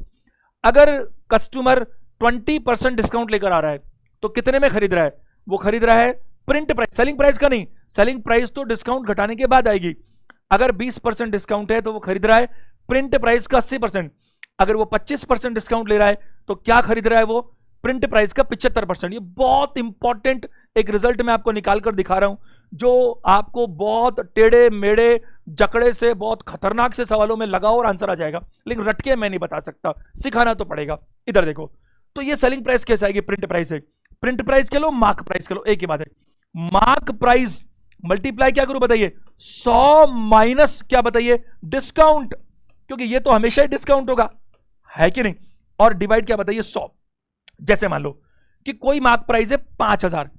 अगर कस्टमर 20% डिस्काउंट लेकर आ रहा है तो कितने में खरीद रहा है, वो खरीद रहा है प्रिंट प्राइस, सेलिंग प्राइस का नहीं। सेलिंग प्राइस तो डिस्काउंट घटाने के बाद आएगी। अगर 20% डिस्काउंट है तो वो खरीद रहा है प्रिंट प्राइस का 80%। अगर वो 25% डिस्काउंट ले रहा है तो क्या खरीद रहा है, वो प्रिंट प्राइस का 75%। ये बहुत इंपॉर्टेंट एक रिजल्ट मैं आपको निकाल कर दिखा रहा हूं, जो आपको बहुत टेढ़े मेढ़े जकड़े से, बहुत खतरनाक से सवालों में लगा और आंसर आ जाएगा, लेकिन रटके मैं नहीं बता सकता, सिखाना तो पड़ेगा। इधर देखो, तो ये सेलिंग प्राइस कैसे आएगी, प्रिंट प्राइस है। प्रिंट प्राइस के लो, मार्क प्राइस के लो, एक ही बात है। मार्क प्राइस मल्टीप्लाई क्या करूं बताइए, 100 माइनस क्या बताइए, डिस्काउंट, क्योंकि ये तो हमेशा ही डिस्काउंट होगा, है कि नहीं। और डिवाइड क्या बताइए, 100। जैसे मान लो कि कोई मार्क प्राइस है 5000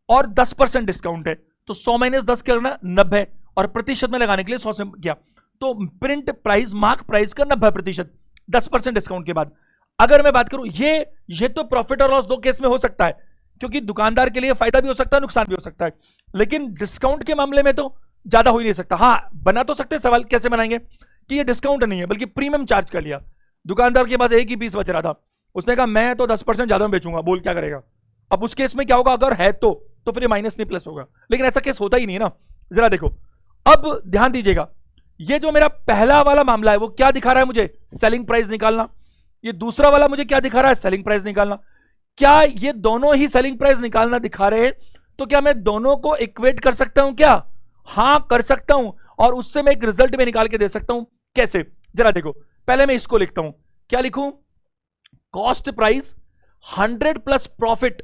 और 10% डिस्काउंट है, तो 100 माइनस 10 करना 90, और प्रतिशत में लगाने के लिए 100 से किया, तो प्रिंट प्राइस मार्क प्राइस का 90% 10% डिस्काउंट के बाद। अगर मैं बात करूं ये तो प्रॉफिट और लॉस दो केस में हो सकता है, क्योंकि दुकानदार के लिए फायदा भी हो सकता है, नुकसान भी हो सकता है। लेकिन डिस्काउंट के मामले में तो ज्यादा हो ही नहीं सकता। हाँ, बना तो सकते, सवाल कैसे बनाएंगे कि ये डिस्काउंट नहीं है बल्कि प्रीमियम चार्ज कर लिया। दुकानदार के पास एक ही पीस बच रहा था, उसने कहा मैं तो 10% ज्यादा बेचूंगा, बोल क्या करेगा। अब उस केस में क्या होगा, अगर है तो फिर ये माइनस नहीं प्लस होगा, लेकिन ऐसा केस होता ही नहीं है ना। जरा देखो, अब ध्यान दीजिएगा, ये जो मेरा पहला वाला मामला है वो क्या दिखा रहा है मुझे, सेलिंग प्राइस निकालना। ये दूसरा वाला मुझे क्या दिखा रहा है, सेलिंग प्राइस निकालना। क्या ये दोनों ही सेलिंग प्राइस निकालना दिखा रहे हैं? तो क्या मैं दोनों को इक्वेट कर सकता हूं क्या? हां कर सकता हूं, और उससे मैं एक रिजल्ट में निकाल के दे सकता हूं। कैसे, जरा देखो। पहले मैं इसको लिखता हूं, क्या लिखूं? Cost price 100 plus profit,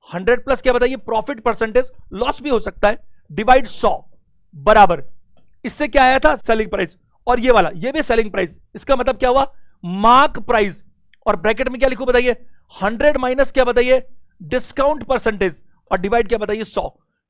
100 plus क्या बताइए, प्रॉफिट परसेंटेज, लॉस भी हो सकता है, डिवाइड 100 बराबर, इससे क्या आया था, सेलिंग प्राइस। और ये वाला, ये भी सेलिंग प्राइस, इसका मतलब क्या हुआ, मार्क प्राइस। और ब्रैकेट में क्या लिखूं बताइए, 100 माइनस क्या बताइए, डिस्काउंट परसेंटेज, और डिवाइड क्या बताइए, 100।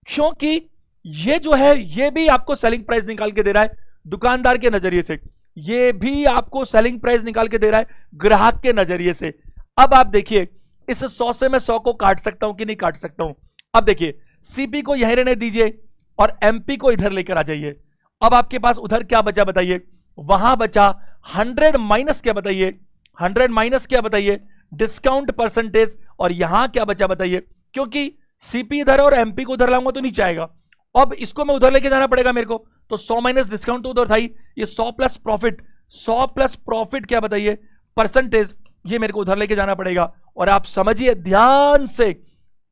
क्योंकि ये जो है ये भी आपको सेलिंग प्राइस निकाल के दे रहा है दुकानदार के नजरिए से, ये भी आपको सेलिंग प्राइस निकाल के दे रहा है ग्राहक के नजरिए से। अब आप देखिए, इस 100 से मैं 100 को काट सकता हूं कि नहीं काट सकता हूं? अब देखिए, सीपी को यहीं रहने दीजिए और एमपी को इधर लेकर आ जाइए। अब आपके पास उधर क्या बचा बताइए, वहां बचा 100 माइनस क्या बताइए, 100 माइनस क्या बताइए, डिस्काउंट परसेंटेज। और यहां क्या बचा बताइए, क्योंकि सीपी इधर और एमपी को उधर लाऊंगा तो नीचे आएगा। अब इसको मैं उधर लेके जाना पड़ेगा मेरे को, तो 100 माइनस डिस्काउंट तो उधर था ही, ये 100 प्लस प्रॉफिट, 100 प्लस प्रॉफिट क्या बताइए, परसेंटेज, ये मेरे को उधर लेके जाना पड़ेगा। और आप समझिए ध्यान से,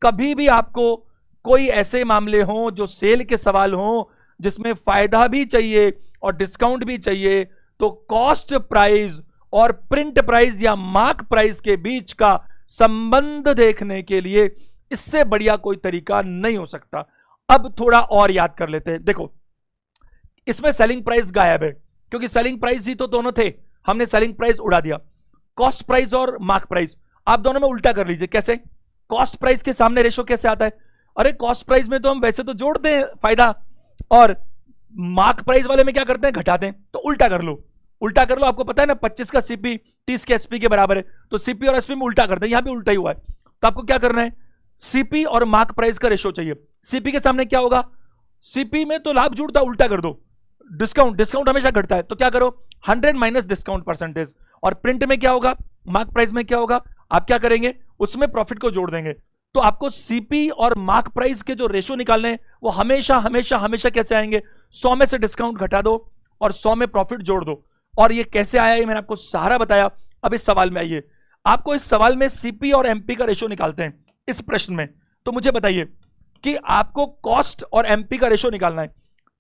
कभी भी आपको कोई ऐसे मामले हो जो सेल के सवाल हो, जिसमें फायदा भी चाहिए और डिस्काउंट भी चाहिए, तो कॉस्ट प्राइस और प्रिंट प्राइस या मार्क प्राइस के बीच का संबंध देखने के लिए इससे बढ़िया कोई तरीका नहीं हो सकता। अब थोड़ा और याद कर लेते हैं। देखो, इसमें सेलिंग प्राइस गायब है, क्योंकि सेलिंग प्राइस ही तो दोनों थे, हमने सेलिंग प्राइस उड़ा दिया। कॉस्ट प्राइस और मार्क प्राइस आप दोनों में उल्टा कर लीजिए। कैसे? कॉस्ट प्राइस के सामने रेशो कैसे आता है? अरे कॉस्ट प्राइस में तो हम वैसे तो जोड़ते हैं फायदा, और मार्क प्राइस वाले में क्या करते हैं, घटाते हैं। तो उल्टा कर लो, उल्टा कर लो। आपको पता है ना 25 का सीपी 30 के एसपी के बराबर है, तो सीपी और एसपी में उल्टा करते हैं, यहां भी उल्टा ही हुआ है। तो आपको क्या करना है, सीपी और मार्क प्राइस का रेशो चाहिए। सीपी के सामने क्या होगा, सीपी में तो लाभ जुड़ता, उल्टा कर दो, डिस्काउंट, डिस्काउंट हमेशा घटता है, तो क्या करो 100 माइनस डिस्काउंट परसेंटेज। और प्रिंट में क्या होगा, मार्क प्राइस में क्या होगा, आप क्या करेंगे, उसमें प्रॉफिट को जोड़ देंगे। तो आपको सीपी और मार्क प्राइस के जो रेशो निकालने हैं वो हमेशा हमेशा हमेशा कैसे आएंगे, 100 में से डिस्काउंट घटा दो और 100 में प्रॉफिट जोड़ दो। और ये कैसे आया, ये मैंने आपको सारा बताया। अब इस सवाल में आइए, आपको इस सवाल में सीपी और एमपी का रेशो निकालते हैं इस प्रश्न में। तो मुझे बताइए कि आपको कॉस्ट और एमपी का रेशो निकालना है।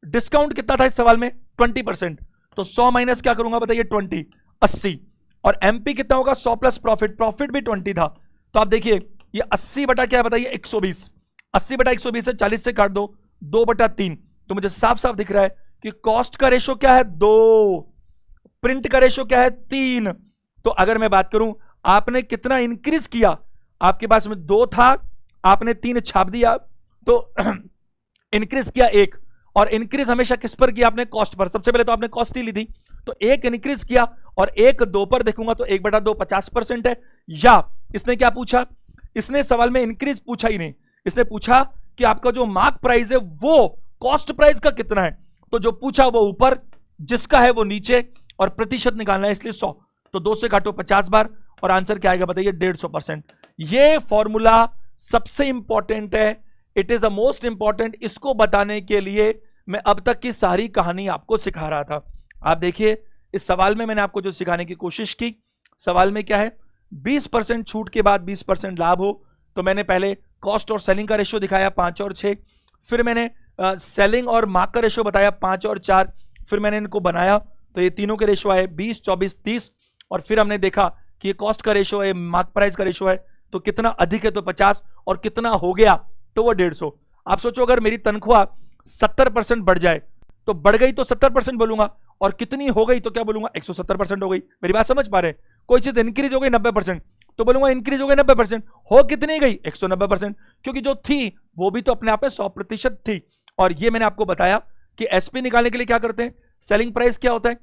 डिस्काउंट कितना था इस सवाल में, 20%, तो 100 माइनस क्या करूंगा बताइए, 20, 80। और एमपी कितना होगा, 100 प्लस प्रॉफिट, प्रॉफिट भी 20 था। तो आप देखिए ये 80 बटा क्या बताइए, 120, 80 बटा 120 है, 40 से काट दो, 2/3। तो मुझे साफ साफ दिख रहा है कि कॉस्ट का रेशो क्या है, 2, प्रिंट का रेशो क्या है, 3। तो अगर मैं बात करूं आपने कितना इंक्रीज किया, आपके पास में 2 था, आपने 3 छाप दिया, तो इंक्रीज किया 1। और इंक्रीज हमेशा किस पर किया आपने, कॉस्ट पर। सबसे पहले तो आपने कॉस्ट ही ली थी, तो 1 इंक्रीज किया, और 1 2 पर देखूंगा तो 1/2 50% है। या इसने क्या पूछा, इसने सवाल में इंक्रीज पूछा ही नहीं, इसने पूछा कि आपका जो मार्क प्राइस है वो कॉस्ट प्राइस का कितना है। तो जो पूछा वो ऊपर, जिसका है वो नीचे, और प्रतिशत निकालना है इसलिए 100। तो 2 से काटो 50 बार, और आंसर क्या आएगा बताइए, 150%। ये फॉर्मूला सबसे इंपॉर्टेंट है, it is the most important. इसको बताने के लिए मैं अब तक की सारी कहानी आपको सिखा रहा था। आप देखिए इस सवाल में मैंने आपको जो सिखाने की कोशिश की, सवाल में क्या है, 20% छूट के बाद 20% लाभ हो। तो मैंने पहले कॉस्ट और सेलिंग का रेशो दिखाया 5 और 6, फिर मैंने सेलिंग और मार्क का रेशो बताया 5 और 4, फिर मैंने इनको बनाया तो ये तीनों के रेशो आए 20, 24, 30। और फिर हमने देखा कि ये कॉस्ट का रेशो है, मार्क प्राइस का रेशो है, तो कितना अधिक है तो 50, और कितना हो गया तो वो 150। आप सोचो अगर मेरी तनख्वाह 70% बढ़ जाए, तो बढ़ गई तो 70% बोलूंगा, और कितनी हो गई तो क्या बोलूंगा, 170% हो गई। मेरी बात समझ पा रहे हैं? कोई चीज इंक्रीज हो गई 90%, तो बोलूंगा इंक्रीज हो गई 90%, हो कितनी गई 190%, क्योंकि जो थी वो भी तो अपने आप में 100% थी। और ये मैंने आपको बताया कि एसपी निकालने के लिए क्या करते हैं, सेलिंग प्राइस क्या होता है,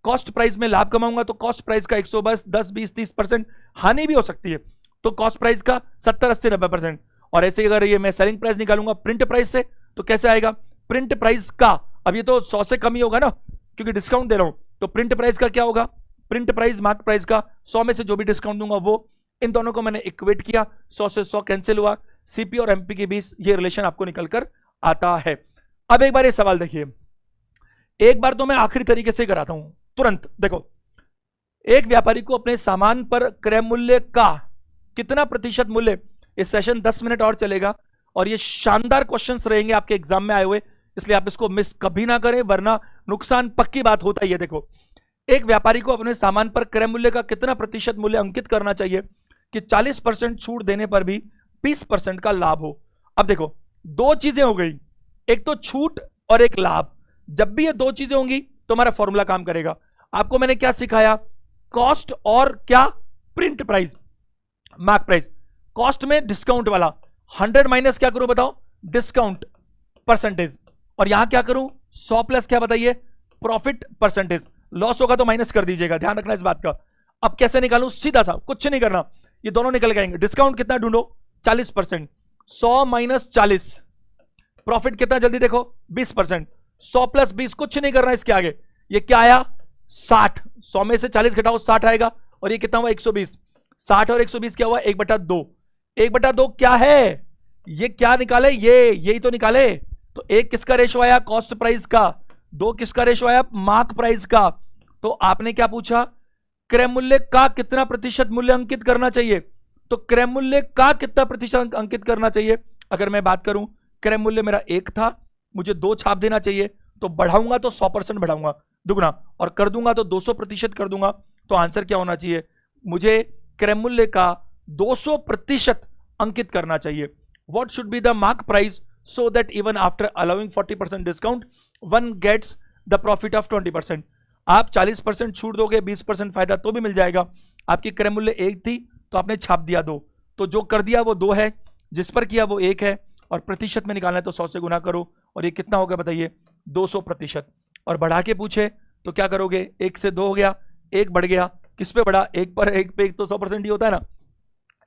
कॉस्ट प्राइस में लाभ कमाऊंगा तो कॉस्ट प्राइस का 110, 10, 20, 30% हानि भी हो सकती है, तो कॉस्ट प्राइस का 70, 80, 90%। और ऐसे अगर ये मैं सेलिंग प्राइस निकालूंगा प्रिंट प्राइस से, तो कैसे आएगा, प्रिंट प्राइस का, अब ये तो 100 से कम ही होगा ना, क्योंकि डिस्काउंट दे रहा हूं, तो प्रिंट प्राइस का क्या होगा, प्रिंट प्राइस मार्क प्राइस का 100 में से जो भी डिस्काउंट दूंगा वो। इन दोनों को मैंने इक्वेट किया, 100 से 100 कैंसिल हुआ, सीपी और एमपी के बीच ये रिलेशन आपको निकल कर आता है। अब एक बार ये सवाल देखिए, एक बार तो मैं आखिरी तरीके से कराता हूं तुरंत। देखो एक व्यापारी को अपने सामान पर क्रय मूल्य का कितना प्रतिशत मूल्य, इस सेशन 10 मिनट और चलेगा और ये शानदार क्वेश्चंस रहेंगे आपके एग्जाम में आए हुए, इसलिए आप इसको मिस कभी ना करें वरना नुकसान पक्की बात होता ही है। देखो, एक व्यापारी को अपने सामान पर क्रय मूल्य का कितना प्रतिशत मूल्य अंकित करना चाहिए कि 40% छूट देने पर भी 20% का लाभ हो। अब देखो, दो चीजें हो गई, एक तो छूट और एक लाभ। जब भी ये दो चीजें होंगी तो हमारा फॉर्मूला काम करेगा। आपको मैंने क्या सिखाया, कॉस्ट और क्या, print price, mark price. Cost में डिस्काउंट वाला 100 माइनस क्या करूं बताओ, डिस्काउंट परसेंटेज, और यहां क्या करूं 100 प्लस क्या बताइए, प्रॉफिट परसेंटेज। लॉस होगा तो माइनस कर दीजिएगा, ध्यान रखना इस बात का। अब कैसे निकालूं, सीधा सा, कुछ नहीं करना, ये दोनों निकल जाएंगे। डिस्काउंट कितना ढूंढो, 40%, 100 माइनस 40, प्रॉफिट कितना जल्दी देखो 20%, 100 प्लस 20, कुछ नहीं करना इसके आगे। ये क्या आया 60, 100 में से 40 घटाओ 60 आएगा, और ये कितना हुआ 120, 60 और 120 क्या हुआ 1/2, 1/2 क्या है, ये क्या निकाले, ये यही तो निकाले। तो एक किसका रेशो आया, कॉस्ट प्राइस का, दो किसका रेशो आया, मार्क प्राइस का। तो आपने क्या पूछा, क्रय मूल्य का कितना प्रतिशत मूल्य अंकित करना चाहिए, तो क्रय मूल्य का कितना प्रतिशत अंकित करना चाहिए। अगर मैं बात करूं, क्रय मूल्य मेरा 1 था, मुझे 2 छाप देना चाहिए, तो बढ़ाऊंगा तो 100% बढ़ाऊंगा, दुगना, और कर दूंगा तो 200% कर दूंगा। तो आंसर क्या होना चाहिए, मुझे क्रय मूल्य का 200% अंकित करना चाहिए। What should be the mark price so that even after allowing 40% discount one gets the profit of 20%। आप 40% छूट दोगे, 20% फायदा तो भी मिल जाएगा। आपकी क्रय मूल्य 1 थी तो आपने छाप दिया 2, तो जो कर दिया वो 2 है, जिस पर किया वो 1 है, और प्रतिशत में निकालना है तो 100 से गुना करो, और ये कितना होगा बताइए 200%। और बढ़ा के पूछे तो क्या करोगे, 1 से 2 हो गया, 1 बढ़ गया, किस पे बढ़ा, 1 पर 1 पे 1 तो 100% ही होता है ना।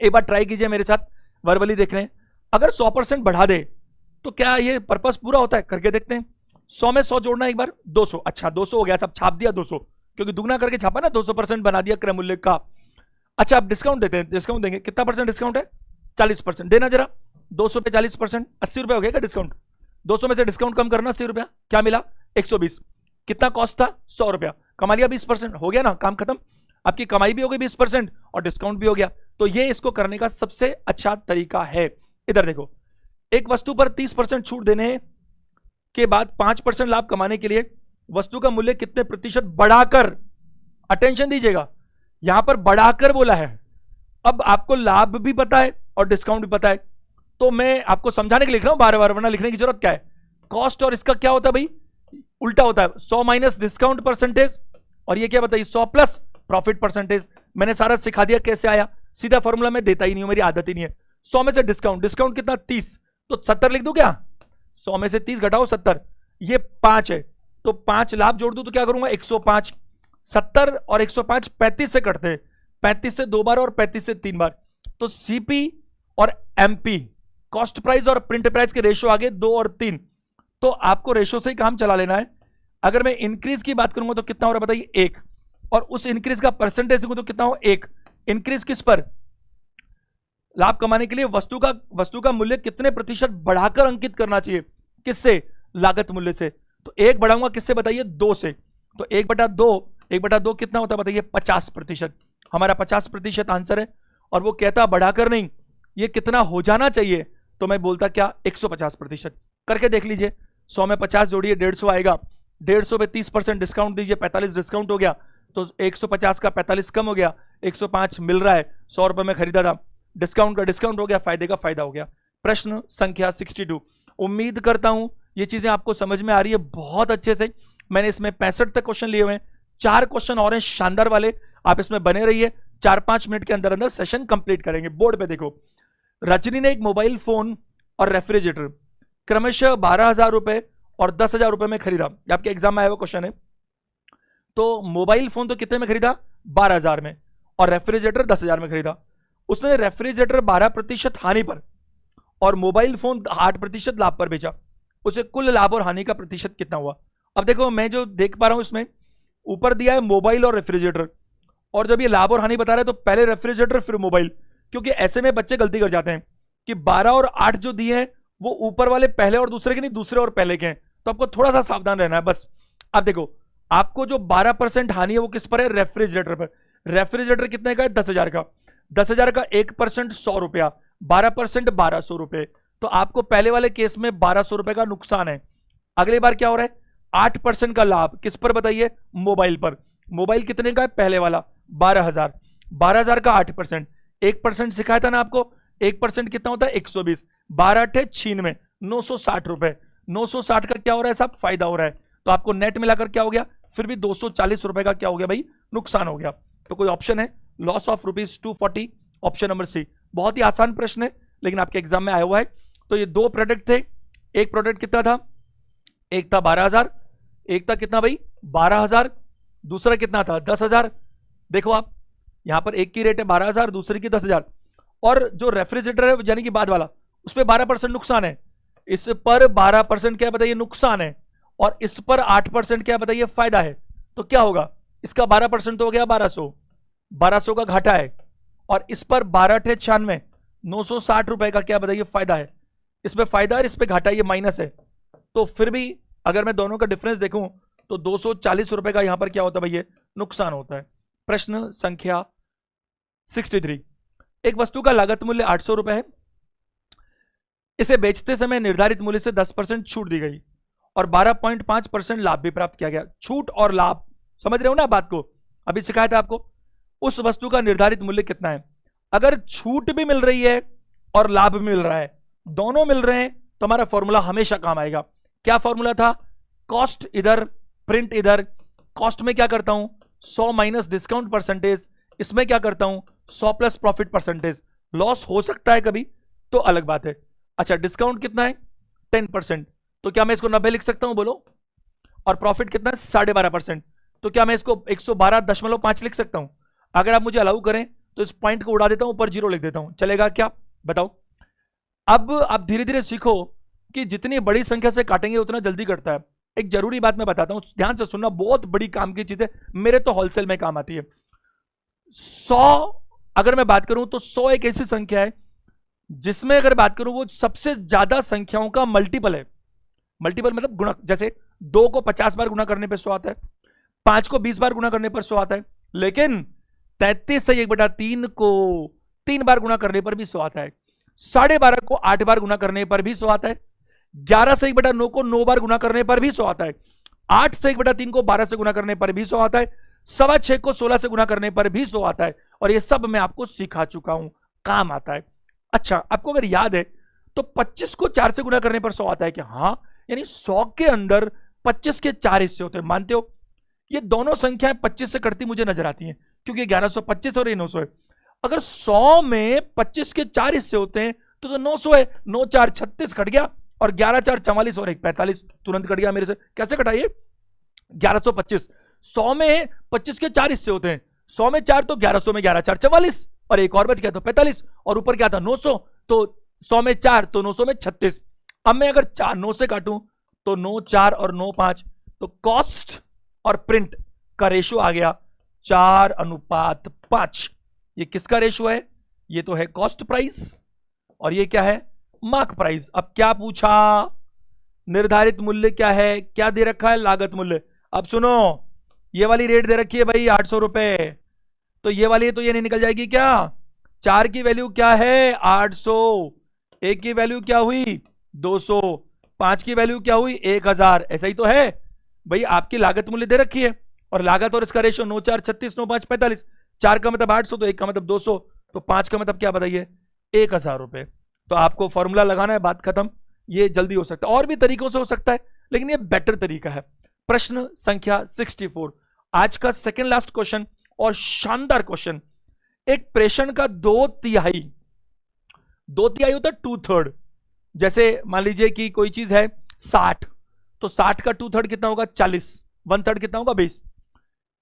एक बार ट्राई कीजिए मेरे साथ, वर्बली देख रहे हैं, अगर 100% बढ़ा दे तो क्या ये पर्पस पूरा होता है, करके देखते हैं। 100 में 100 जोड़ना एक बार, 200, अच्छा 200 हो गया, सब छाप दिया 200, क्योंकि दुगना करके छापा ना, 200% बना दिया क्रय मूल्य का। अच्छा अब डिस्काउंट देते हैं, डिस्काउंट देंगे, कितना परसेंट डिस्काउंट है, 40%, देना जरा, 200 पे 40%, 80 रुपए हो गया डिस्काउंट, 200 में से डिस्काउंट कम करना 80 रुपया, क्या मिला 120, कितना कॉस्ट था 100 रुपया, कमा लिया 20%, हो गया ना काम खत्म। आपकी कमाई भी हो गई 20% और डिस्काउंट भी हो गया। तो ये इसको करने का सबसे अच्छा तरीका है। इधर देखो, एक वस्तु पर 30% छूट देने के बाद 5% लाभ कमाने के लिए वस्तु का मूल्य कितने प्रतिशत बढ़ाकर, अटेंशन दीजिएगा, यहां पर बढ़ाकर बोला है। अब आपको लाभ भी पता है और डिस्काउंट भी पता है, तो मैं आपको समझाने के लिए लिख रहा हूं बार बार, वरना लिखने की जरूरत क्या है। कॉस्ट और इसका क्या होता है भाई, उल्टा होता है, 100 माइनस डिस्काउंट परसेंटेज, और ये क्या बताइए 100 प्लस प्रॉफिट परसेंटेज। मैंने सारा सिखा दिया कैसे आया, सीधा फॉर्मूला में देता ही नहीं हूं, मेरी आदत ही नहीं है। 100 में से डिस्काउंट, डिस्काउंट कितना 30, तो 70 लिख दूं क्या, 100 में से 30 घटाओ 70, ये 5 है, तो 5 लाभ जोड़ दूं तो क्या करूंगा 105, 70 और 105 35 से कटते हैं, 35 से 2 बार और 35 से 3 बार, तो सीपी और एमपी, कॉस्ट प्राइस और प्रिंट प्राइस के रेशो आगे 2 और 3, तो आपको रेशो से ही काम चला लेना है। अगर मैं इंक्रीज की बात करूंगा तो कितना हो रहा है बताइए 1, और उस इंक्रीज का परसेंटेज तो कितना हो 1, इंक्रीज किस पर, लाभ कमाने के लिए वस्तु का मूल्य कितने प्रतिशत बढ़ाकर अंकित करना चाहिए, किससे, लागत मूल्य से। तो 1 बढ़ाऊंगा किससे बताइए 2 से, तो 1/2 कितना होता है बताइए 50%, हमारा 50% आंसर है। और वो कहता बढ़ाकर नहीं, ये कितना हो जाना चाहिए, तो मैं बोलता क्या 150%। करके देख लीजिए, 100 में 50 जोड़िए 150 आएगा, 150 पे 30% डिस्काउंट दीजिए, 45 डिस्काउंट हो गया, तो 150 का 45 कम हो गया, 105 मिल रहा है, 100 रुपए में खरीदा था, डिस्काउंट का डिस्काउंट हो गया, फायदे का फायदा हो गया। प्रश्न संख्या 62। उम्मीद करता हूं ये चीजें आपको समझ में आ रही है बहुत अच्छे से। मैंने इसमें 65 तक क्वेश्चन लिए हुए हैं, 4 क्वेश्चन और हैं शानदार वाले, आप इसमें बने रहिए, 4-5 मिनट के अंदर अंदर सेशन कंप्लीट करेंगे। बोर्ड पे देखो, रजनी ने एक मोबाइल फोन और रेफ्रिजरेटर क्रमशः 12,000 रुपए और 10,000 रुपए में खरीदा, आपके एग्जाम में आया हुआ क्वेश्चन है। तो मोबाइल फोन तो कितने में खरीदा 12,000 में, और रेफ्रिजरेटर 10,000 में खरीदा। उसने रेफ्रिजरेटर 12% हानि पर और मोबाइल फोन 8% लाभ पर बेचा, उसे कुल लाभ और हानि का प्रतिशत कितना हुआ। अब देखो मैं जो देख पा रहा हूं इसमें ऊपर दिया है मोबाइल और रेफ्रिजरेटर, और जब ये लाभ और हानि बता रहा है तो पहले रेफ्रिजरेटर फिर मोबाइल, क्योंकि ऐसे में बच्चे गलती कर जाते हैं कि 12 और 8 जो दिए हैं वो ऊपर वाले पहले और दूसरे के नहीं, दूसरे और पहले के हैं, तो आपको थोड़ा सा सावधान रहना है बस। अब देखो आपको जो 12% हानि है वो किस पर है, रेफ्रिजरेटर पर। रेफ्रिजरेटर कितने का है? 10,000 का। 10,000 का 1% 100 रुपया, 12% 1200 रुपए। तो आपको पहले वाले केस में 1200 रुपए का नुकसान है। अगली बार क्या हो रहा है? 8% का लाभ। किस पर बताइए? मोबाइल पर। मोबाइल कितने का है? पहले वाला 12,000। 12,000 का 8%, 1% सिखाया था ना आपको। 1% कितना होता है? 120। 12 अठे 96, 960 रुपए। 960 का क्या हो रहा है साहब? फायदा हो रहा है। तो आपको नेट मिलाकर क्या हो गया? फिर भी 240 रुपए का क्या हो गया भाई? नुकसान हो गया। तो कोई ऑप्शन है? Loss of ₹240, option number C. बहुत ही आसान प्रश्न है, लेकिन आपके एग्जाम में आया हुआ है। तो ये दो प्रोडक्ट थे। एक प्रोडक्ट कितना था? एक था 12,000, एक था कितना भाई? 12,000। दूसरा कितना था? 10,000। देखो आप, यहां पर एक की रेट है 12,000, दूसरी की 10,000। और जो रेफ्रिजरेटर है यानी कि बाद वाला, उस पर 12% नुकसान है। इस पर 12% क्या बताइए? नुकसान है। और इस पर 8% क्या बताइए? फायदा है। तो क्या होगा? इसका 12% तो हो गया 1200, 1200 का घाटा है। और इस पर 12 × 96, 960 रुपए का क्या बताइए? फायदा है। इसमें फायदा है, इस पे घाटा, ये माइनस है। तो फिर भी अगर मैं दोनों का डिफरेंस देखूं तो 240 रुपए का यहां पर क्या होता है भैया? नुकसान होता है। प्रश्न संख्या 63। एक वस्तु का लागत मूल्य 800 रुपए है। इसे बेचते समय निर्धारित मूल्य से 10% छूट दी गई और 12.5% लाभ भी प्राप्त किया गया। छूट और लाभ, समझ रहे हो ना बात को? अभी सिखाया था आपको। उस वस्तु का निर्धारित मूल्य कितना है? अगर छूट भी मिल रही है और लाभ भी मिल रहा है, दोनों मिल रहे हैं, तो हमारा फॉर्मूला हमेशा काम आएगा। क्या फॉर्मूला था? कॉस्ट इधर, प्रिंट इधर। कॉस्ट में क्या करता हूं? 100 माइनस डिस्काउंट परसेंटेज। इसमें क्या करता हूं? 100 प्लस प्रॉफिट परसेंटेज। लॉस हो सकता है कभी, तो अलग बात है। अच्छा, डिस्काउंट कितना है? 10%। तो क्या मैं इसको 90 लिख सकता हूं? बोलो। और प्रॉफिट कितना है? 12.5%। तो क्या मैं इसको 112.5 लिख सकता हूं? अगर आप मुझे अलाउ करें तो इस पॉइंट को उड़ा देता हूं, ऊपर 0 लिख देता हूं, चलेगा क्या? बताओ। अब आप धीरे धीरे सीखो कि जितनी बड़ी संख्या से काटेंगे उतना जल्दी कटता है। एक जरूरी बात मैं बताता हूं, ध्यान से सुनना, बहुत बड़ी काम की चीज है, मेरे तो होलसेल में काम आती है। 100 अगर मैं बात करूं तो 100 एक ऐसी संख्या है जिसमें अगर बात करूं वो सबसे ज्यादा संख्याओं का मल्टीपल है। मल्टीपल मतलब गुणक। जैसे 2 को 50 बार गुना करने पर 100 आता है, 5 को 20 बार गुना करने पर 100 आता है, लेकिन 33 से 1/3 को 3 बार गुना करने पर भी 100 आता है। 12.5 को 8 बार गुना करने पर भी 100 आता है। 11 से 1/9 को 9 बार गुना करने पर भी 100 आता है। 8 से 1/3 को 12 से गुना करने पर भी 100 आता है। 6.25 को 16 से गुना करने पर भी 100 आता है। और ये सब मैं आपको सिखा चुका हूं, काम आता है। अच्छा, आपको अगर याद है तो 25 को 4 से गुना करने पर 100 आता है क्या? हाँ, यानी 100 के अंदर 25 के 4 हिस्से होते हैं। मानते हो? ये दोनों संख्याएं 25 से कटती मुझे नजर आती हैं, क्योंकि 1125 और ये 900 है। अगर 100 में 25 के 4 हिस्से होते हैं तो 900 है। 9 4 36 कट गया, और 11 4 44 और 1 45, तुरंत कट गया मेरे से। कैसे कटाइए? 1125। 100 में 25 के 4 हिस्से होते हैं, 100 में 4 तो 1100 में 11 4 44, और एक और बच गया तो 45, और ऊपर क्या था? 900। तो 100 में 4 तो 900 में 36। अब मैं अगर 9 से काटूं तो 9 4 और 9 5, तो कॉस्ट और प्रिंट का रेशो आ गया 4:5। ये किसका रेशो है? ये तो है कॉस्ट प्राइस, और ये क्या है? Mark price. अब क्या पूछा? निर्धारित मूल्य क्या है? क्या दे रखा है? लागत मूल्य। अब सुनो, ये वाली रेट दे रखी है भाई 800 रुपए, तो ये वाली तो ये नहीं निकल जाएगी क्या? 4 की वैल्यू क्या है? 800। 1 की वैल्यू क्या हुई? 200। 5 की वैल्यू क्या हुई? 1000। ऐसा ही तो है भाई, आपकी लागत मूल्य दे रखी है, और लागत और इसका रेशो 9 4 36, 9 5 45। 4 का मतलब 800, तो 1 का मतलब 200, तो 5 का मतलब क्या बताइए? 1000 रुपए। तो आपको फॉर्मूला लगाना है, बात खत्म। ये जल्दी हो सकता है, और भी तरीकों से हो सकता है, लेकिन ये बेटर तरीका है। प्रश्न संख्या 64, आज का सेकंड लास्ट क्वेश्चन, और शानदार क्वेश्चन। एक प्रेषण का 2/3 होता है 2/3। जैसे मान लीजिए कि कोई चीज है 60, तो 60 का 2/3 कितना होगा? 40। 1/3 कितना होगा? 20।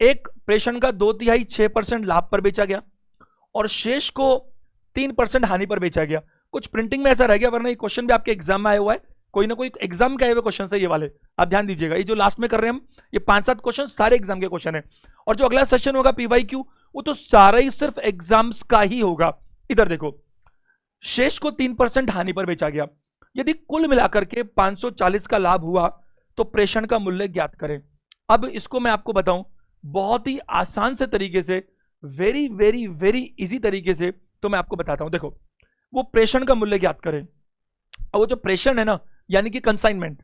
एक प्रेषण का 2/3 6% लाभ पर बेचा गया, और शेष को 3% हानि पर बेचा गया। कुछ प्रिंटिंग में ऐसा रह गया, वरना ये क्वेश्चन भी आपके एग्जाम में आया हुआ है। कोई ना कोई एग्जाम का आए हुए क्वेश्चन है ये वाले, आप ध्यान दीजिएगा। ये जो लास्ट में कर रहे हैं हम, ये 5-7 क्वेश्चन सारे एग्जाम के क्वेश्चन है। और जो अगला सेशन होगा PYQ, वो तो सारा ही सिर्फ एग्जाम्स का ही होगा। इधर देखो, शेष को 3% हानि पर बेचा गया। यदि कुल मिलाकर के 540 का लाभ हुआ तो प्रेषण का मूल्य ज्ञात करें। अब इसको मैं आपको बताऊं बहुत ही आसान से तरीके से, वेरी वेरी वेरी इजी तरीके से तो मैं आपको बताता हूं। देखो, वो प्रेषण का मूल्य ज्ञात करें। अब वो जो प्रेषण है ना, यानी कि consignment,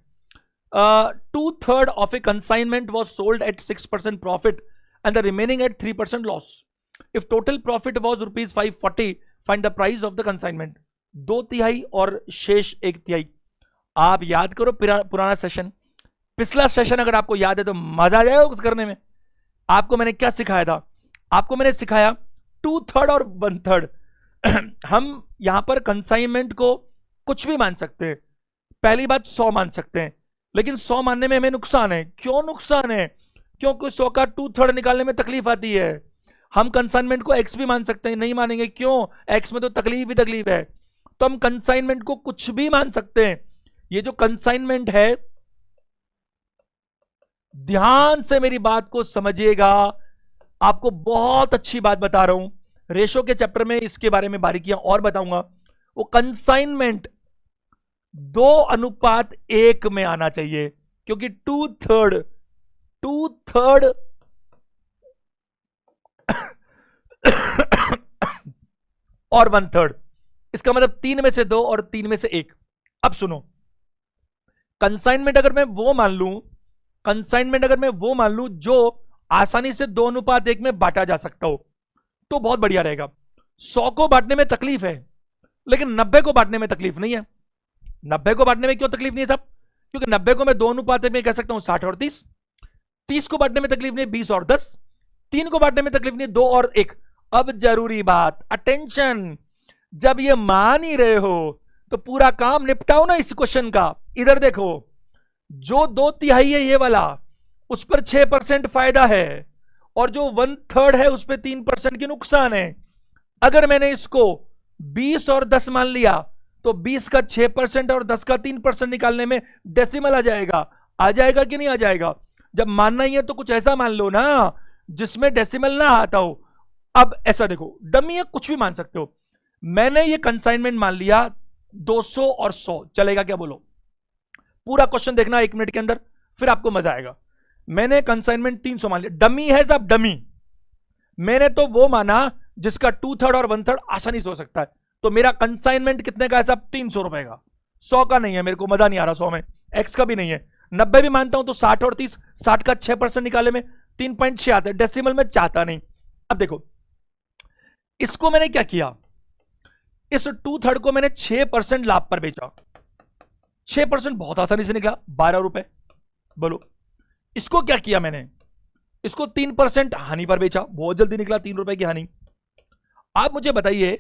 2/3 of a consignment was sold at 6% profit and the remaining at 3% loss. If total profit was ₹540, find the price of the consignment. 2/3 और शेष 1/3। आप याद करो पुराना सेशन, पिछला सेशन अगर आपको याद है तो मजा आ जाएगा कुछ करने में। आपको मैंने क्या सिखाया था? आपको मैंने सिखाया 2/3 और 1/3। हम यहां पर कंसाइनमेंट को कुछ भी मान सकते हैं। पहली बात 100 मान सकते हैं, लेकिन 100 मानने में हमें नुकसान है। क्यों नुकसान है? क्योंकि 100 का 2/3 निकालने में तकलीफ आती है। हम कंसाइनमेंट को x भी मान सकते हैं, नहीं मानेंगे क्यों? x में तो तकलीफ ही तकलीफ है। तो हम कंसाइनमेंट को कुछ भी मान सकते हैं। ये जो कंसाइनमेंट है, ध्यान से मेरी बात को समझिएगा, आपको बहुत अच्छी बात बता रहा हूं। रेशो के चैप्टर में इसके बारे में बारीकियां और बताऊंगा। वो कंसाइनमेंट 2:1 में आना चाहिए, क्योंकि 2/3 और 1/3, इसका मतलब 3 में से 2 और 3 में से 1। अब सुनो, कंसाइनमेंट अगर मैं वो मान लूं जो आसानी से 2:1 में बांटा जा सकता हो, तो बहुत बढ़िया रहेगा। 100 को बांटने में तकलीफ है, लेकिन 90 को बांटने में तकलीफ नहीं है। 90 को बांटने में क्यों तकलीफ नहीं है साहब? क्योंकि 90 को मैं 2:1 में कह सकता हूं 60 और 30। 30 को बांटने में तकलीफ नहीं, 20 और 10। 3 को बांटने में तकलीफ नहीं, 2 और 1। अब जरूरी बात, अटेंशन, जब ये मान ही रहे हो तो पूरा काम निपटाओ ना इस क्वेश्चन का। इधर देखो, जो 2/3 है ये वाला, उस पर 6% फायदा है, और जो 1/3 है उस पर 3% की नुकसान है। अगर मैंने इसको 20 और 10 मान लिया तो 20 का 6% और 10 का 3% निकालने में डेसिमल आ जाएगा कि नहीं आ जाएगा? जब मानना ही है तो कुछ ऐसा मान लो ना जिसमें डेसिमल ना आता हो। अब ऐसा देखो, डमी है, कुछ भी मान सकते हो। मैंने ये कंसाइनमेंट मान लिया 200 और 100, चलेगा क्या? बोलो। पूरा क्वेश्चन देखना 1 मिनट के अंदर, फिर आपको मजा आएगा। मैंने कंसाइनमेंट 300 मान लिया, डमी है साहब, डमी। मैंने तो वो माना जिसका 2/3 और 1/3 आसानी से हो सकता है। तो मेरा कंसाइनमेंट कितने का है साहब? 300 रुपए का। 100 का नहीं है, मेरे को मजा नहीं आ रहा 100 में। एक्स का भी नहीं है। 90 भी मानता हूं तो 60 और 30, 60 का 6% निकाले में 3.6 आता है। डेसिमल में चाहता नहीं। अब देखो, इसको मैंने क्या किया, इस 2/3 को मैंने 6% लाभ पर बेचा। 6% बहुत आसानी से निकला, 12 रुपए। बोलो, इसको क्या किया मैंने, इसको 3% हानि पर बेचा, बहुत जल्दी निकला 3 रुपए की हानि। आप मुझे बताइए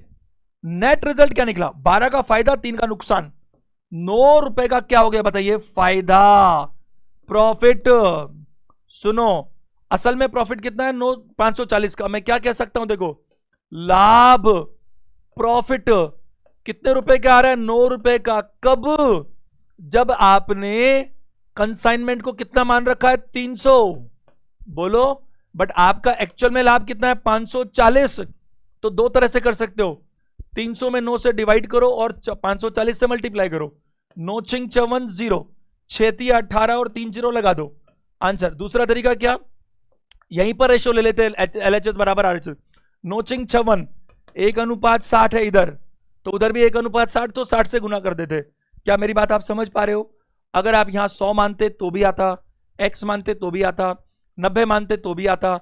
नेट रिजल्ट क्या निकला? 12 का फायदा, 3 का नुकसान। 9 रुपए का क्या हो गया बताइए? फायदा, प्रॉफिट। सुनो, असल में प्रॉफिट कितना है? 540 का। मैं क्या कह सकता हूं, देखो, लाभ, प्रॉफिट कितने रुपए का आ रहा है? 9 रुपए का। कब? जब आपने कंसाइनमेंट को कितना मान रखा है? 300। बोलो, बट आपका एक्चुअल में लाभ कितना है? 540। तो दो तरह से कर सकते हो, 300 में 9 से डिवाइड करो और 540 से मल्टीप्लाई करो। 9 छिंग 54 0, 6 18 और 3 0 लगा दो, आंसर। दूसरा तरीका क्या, यहीं पर रेशो ले लेते हैं, LHS बराबर RHS। 9 छिंग 56, 1:60 है इधर, तो उधर भी 1:60, तो 60 से गुना कर देते। क्या मेरी बात आप समझ पा रहे हो? अगर आप यहां 100 मानते तो भी आता, x मानते तो भी आता, 90 मानते तो भी आता,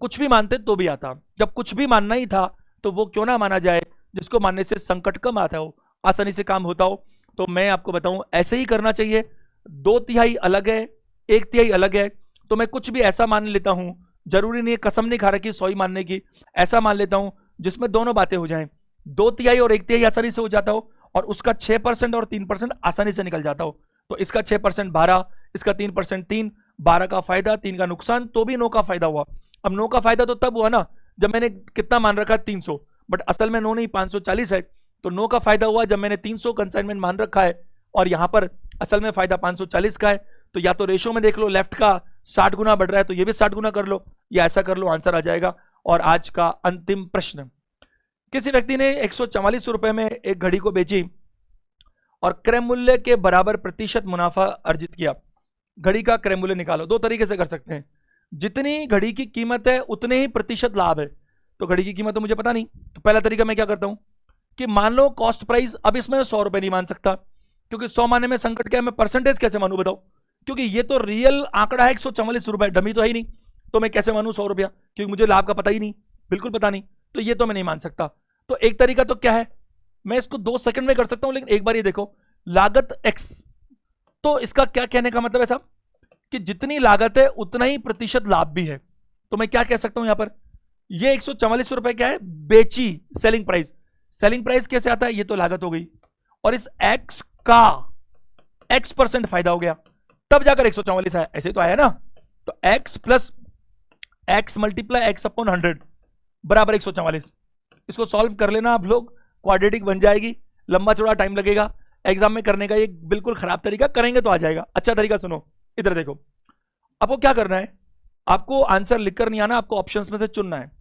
कुछ भी मानते तो भी आता। जब कुछ भी मानना ही था तो वो क्यों ना माना जाए जिसको मानने से संकट कम आता हो, आसानी से काम होता हो। तो मैं आपको बताऊं, ऐसे ही करना चाहिए। 2/3 अलग है, 1/3 अलग है, तो मैं कुछ भी ऐसा मान लेता हूं, जरूरी नहीं है, कसम नहीं खा रखी 100 ही मानने की, ऐसा मान लेता हूं जिसमें दोनों बातें हो जाएं। 2/3 और 1/3 आसानी से हो जाता हो, और उसका 6% और 3% आसानी से निकल जाता हो। तो इसका 6% 12, इसका 3% 3, 12 का फायदा, 3 का नुकसान, तो भी 9 का फायदा हुआ। अब 9 का फायदा तो तब हुआ ना जब मैंने कितना मान रखा है? 300, बट असल में 9 नहीं 540 है। तो 9 का फायदा हुआ जब मैंने 300 कंसाइनमेंट मान रखा है, और यहां पर असल में फायदा 540 का है। तो या तो रेशो में देख लो, लेफ्ट का 60 गुना बढ़ रहा है तो ये भी 60 गुना कर लो, या ऐसा कर लो, आंसर आ जाएगा। और आज का अंतिम प्रश्न, किसी व्यक्ति ने 144 रुपए में एक घड़ी को बेची और क्रय मूल्य के बराबर प्रतिशत मुनाफा अर्जित किया। घड़ी का क्रय मूल्य निकालो। दो तरीके से कर सकते हैं, जितनी घड़ी की कीमत है उतने ही प्रतिशत लाभ है। तो घड़ी की कीमत तो मुझे पता नहीं। तो पहला तरीका मैं क्या करता हूं कि मान लो कॉस्ट प्राइस, अब इसमें 100 रुपए नहीं मान सकता, क्योंकि 100 मानने में संकट क्या है, मैं परसेंटेज कैसे मानू बताओ, क्योंकि ये तो रियल आंकड़ा है 144 रुपए, डमी तो है ही नहीं, तो मैं कैसे मानू 100 रुपया, क्योंकि मुझे लाभ का पता ही नहीं, बिल्कुल पता नहीं, तो ये तो मैं नहीं मान सकता। तो एक तरीका तो क्या है, मैं इसको 2 सेकंड में कर सकता हूं, लेकिन एक बार ये देखो, लागत x, तो इसका क्या कहने का मतलब है साहब कि जितनी लागत है उतना ही प्रतिशत लाभ भी है। तो मैं क्या कह सकता हूं यहां पर, ये 144 रुपए क्या है, बेची, सेलिंग प्राइस। सेलिंग प्राइस कैसे आता है, ये तो लागत हो गई, और इस x का x% फायदा हो गया, तब जाकर 144 आया, ऐसे तो आया ना। तो x plus x multiply x upon 100 बराबर 144। इसको सॉल्व कर लेना आप लोग, क्वाड्रेटिक बन जाएगी, लंबा चौड़ा टाइम लगेगा, एग्जाम में करने का ये बिल्कुल खराब तरीका, करेंगे तो आ जाएगा। अच्छा तरीका सुनो, इधर देखो, आपको क्या करना है, आपको आंसर लिखकर नहीं आना, आपको ऑप्शंस में से चुनना है।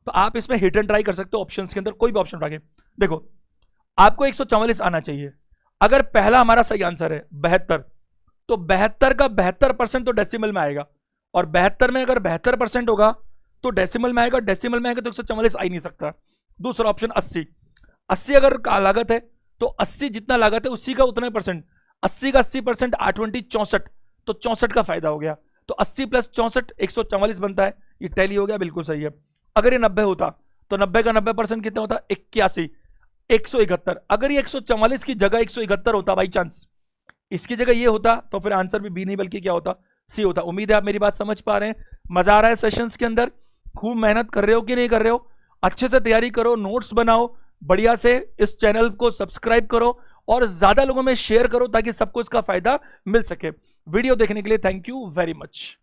तो आप इसमें हिट एंड ट्राई कर सकते हो, ऑप्शंस के अंदर कोई भी ऑप्शन उठा के देखो, आपको 144 आना चाहिए। अगर पहला हमारा सही आंसर है 72, तो 72 का 72% तो डेसिमल में आएगा, और 72 में अगर 72% होगा तो डेसिमल में आएगा, डेसिमल में आएगा तो 144 आ ही नहीं सकता। दूसरा ऑप्शन 80, 80 अगर लागत है तो 80 जितना लागत है उसी का उतना परसेंट, 80 का 80%, 8 20 64, तो 64 का फायदा हो गया। तो 80 प्लस 64 144 बनता है, ये टैली हो गया, बिल्कुल सही है। अगर ये 90 होता तो 90 का 90% कितना होता, 81, 171। अगर ये 144 की जगह 171 होता बाई चांस, इसकी जगह ये होता, तो फिर आंसर भी बी नहीं बल्कि क्या होता, सी होता। उम्मीद है आप मेरी बात समझ पा रहे हैं, मजा आ रहा है सेशंस के अंदर, खूब मेहनत कर रहे हो कि नहीं कर रहे हो, अच्छे से तैयारी करो, नोट्स बनाओ बढ़िया से, इस चैनल को सब्सक्राइब करो और ज्यादा लोगों में शेयर करो ताकि सबको इसका फायदा मिल सके। वीडियो देखने के लिए थैंक यू वेरी मच।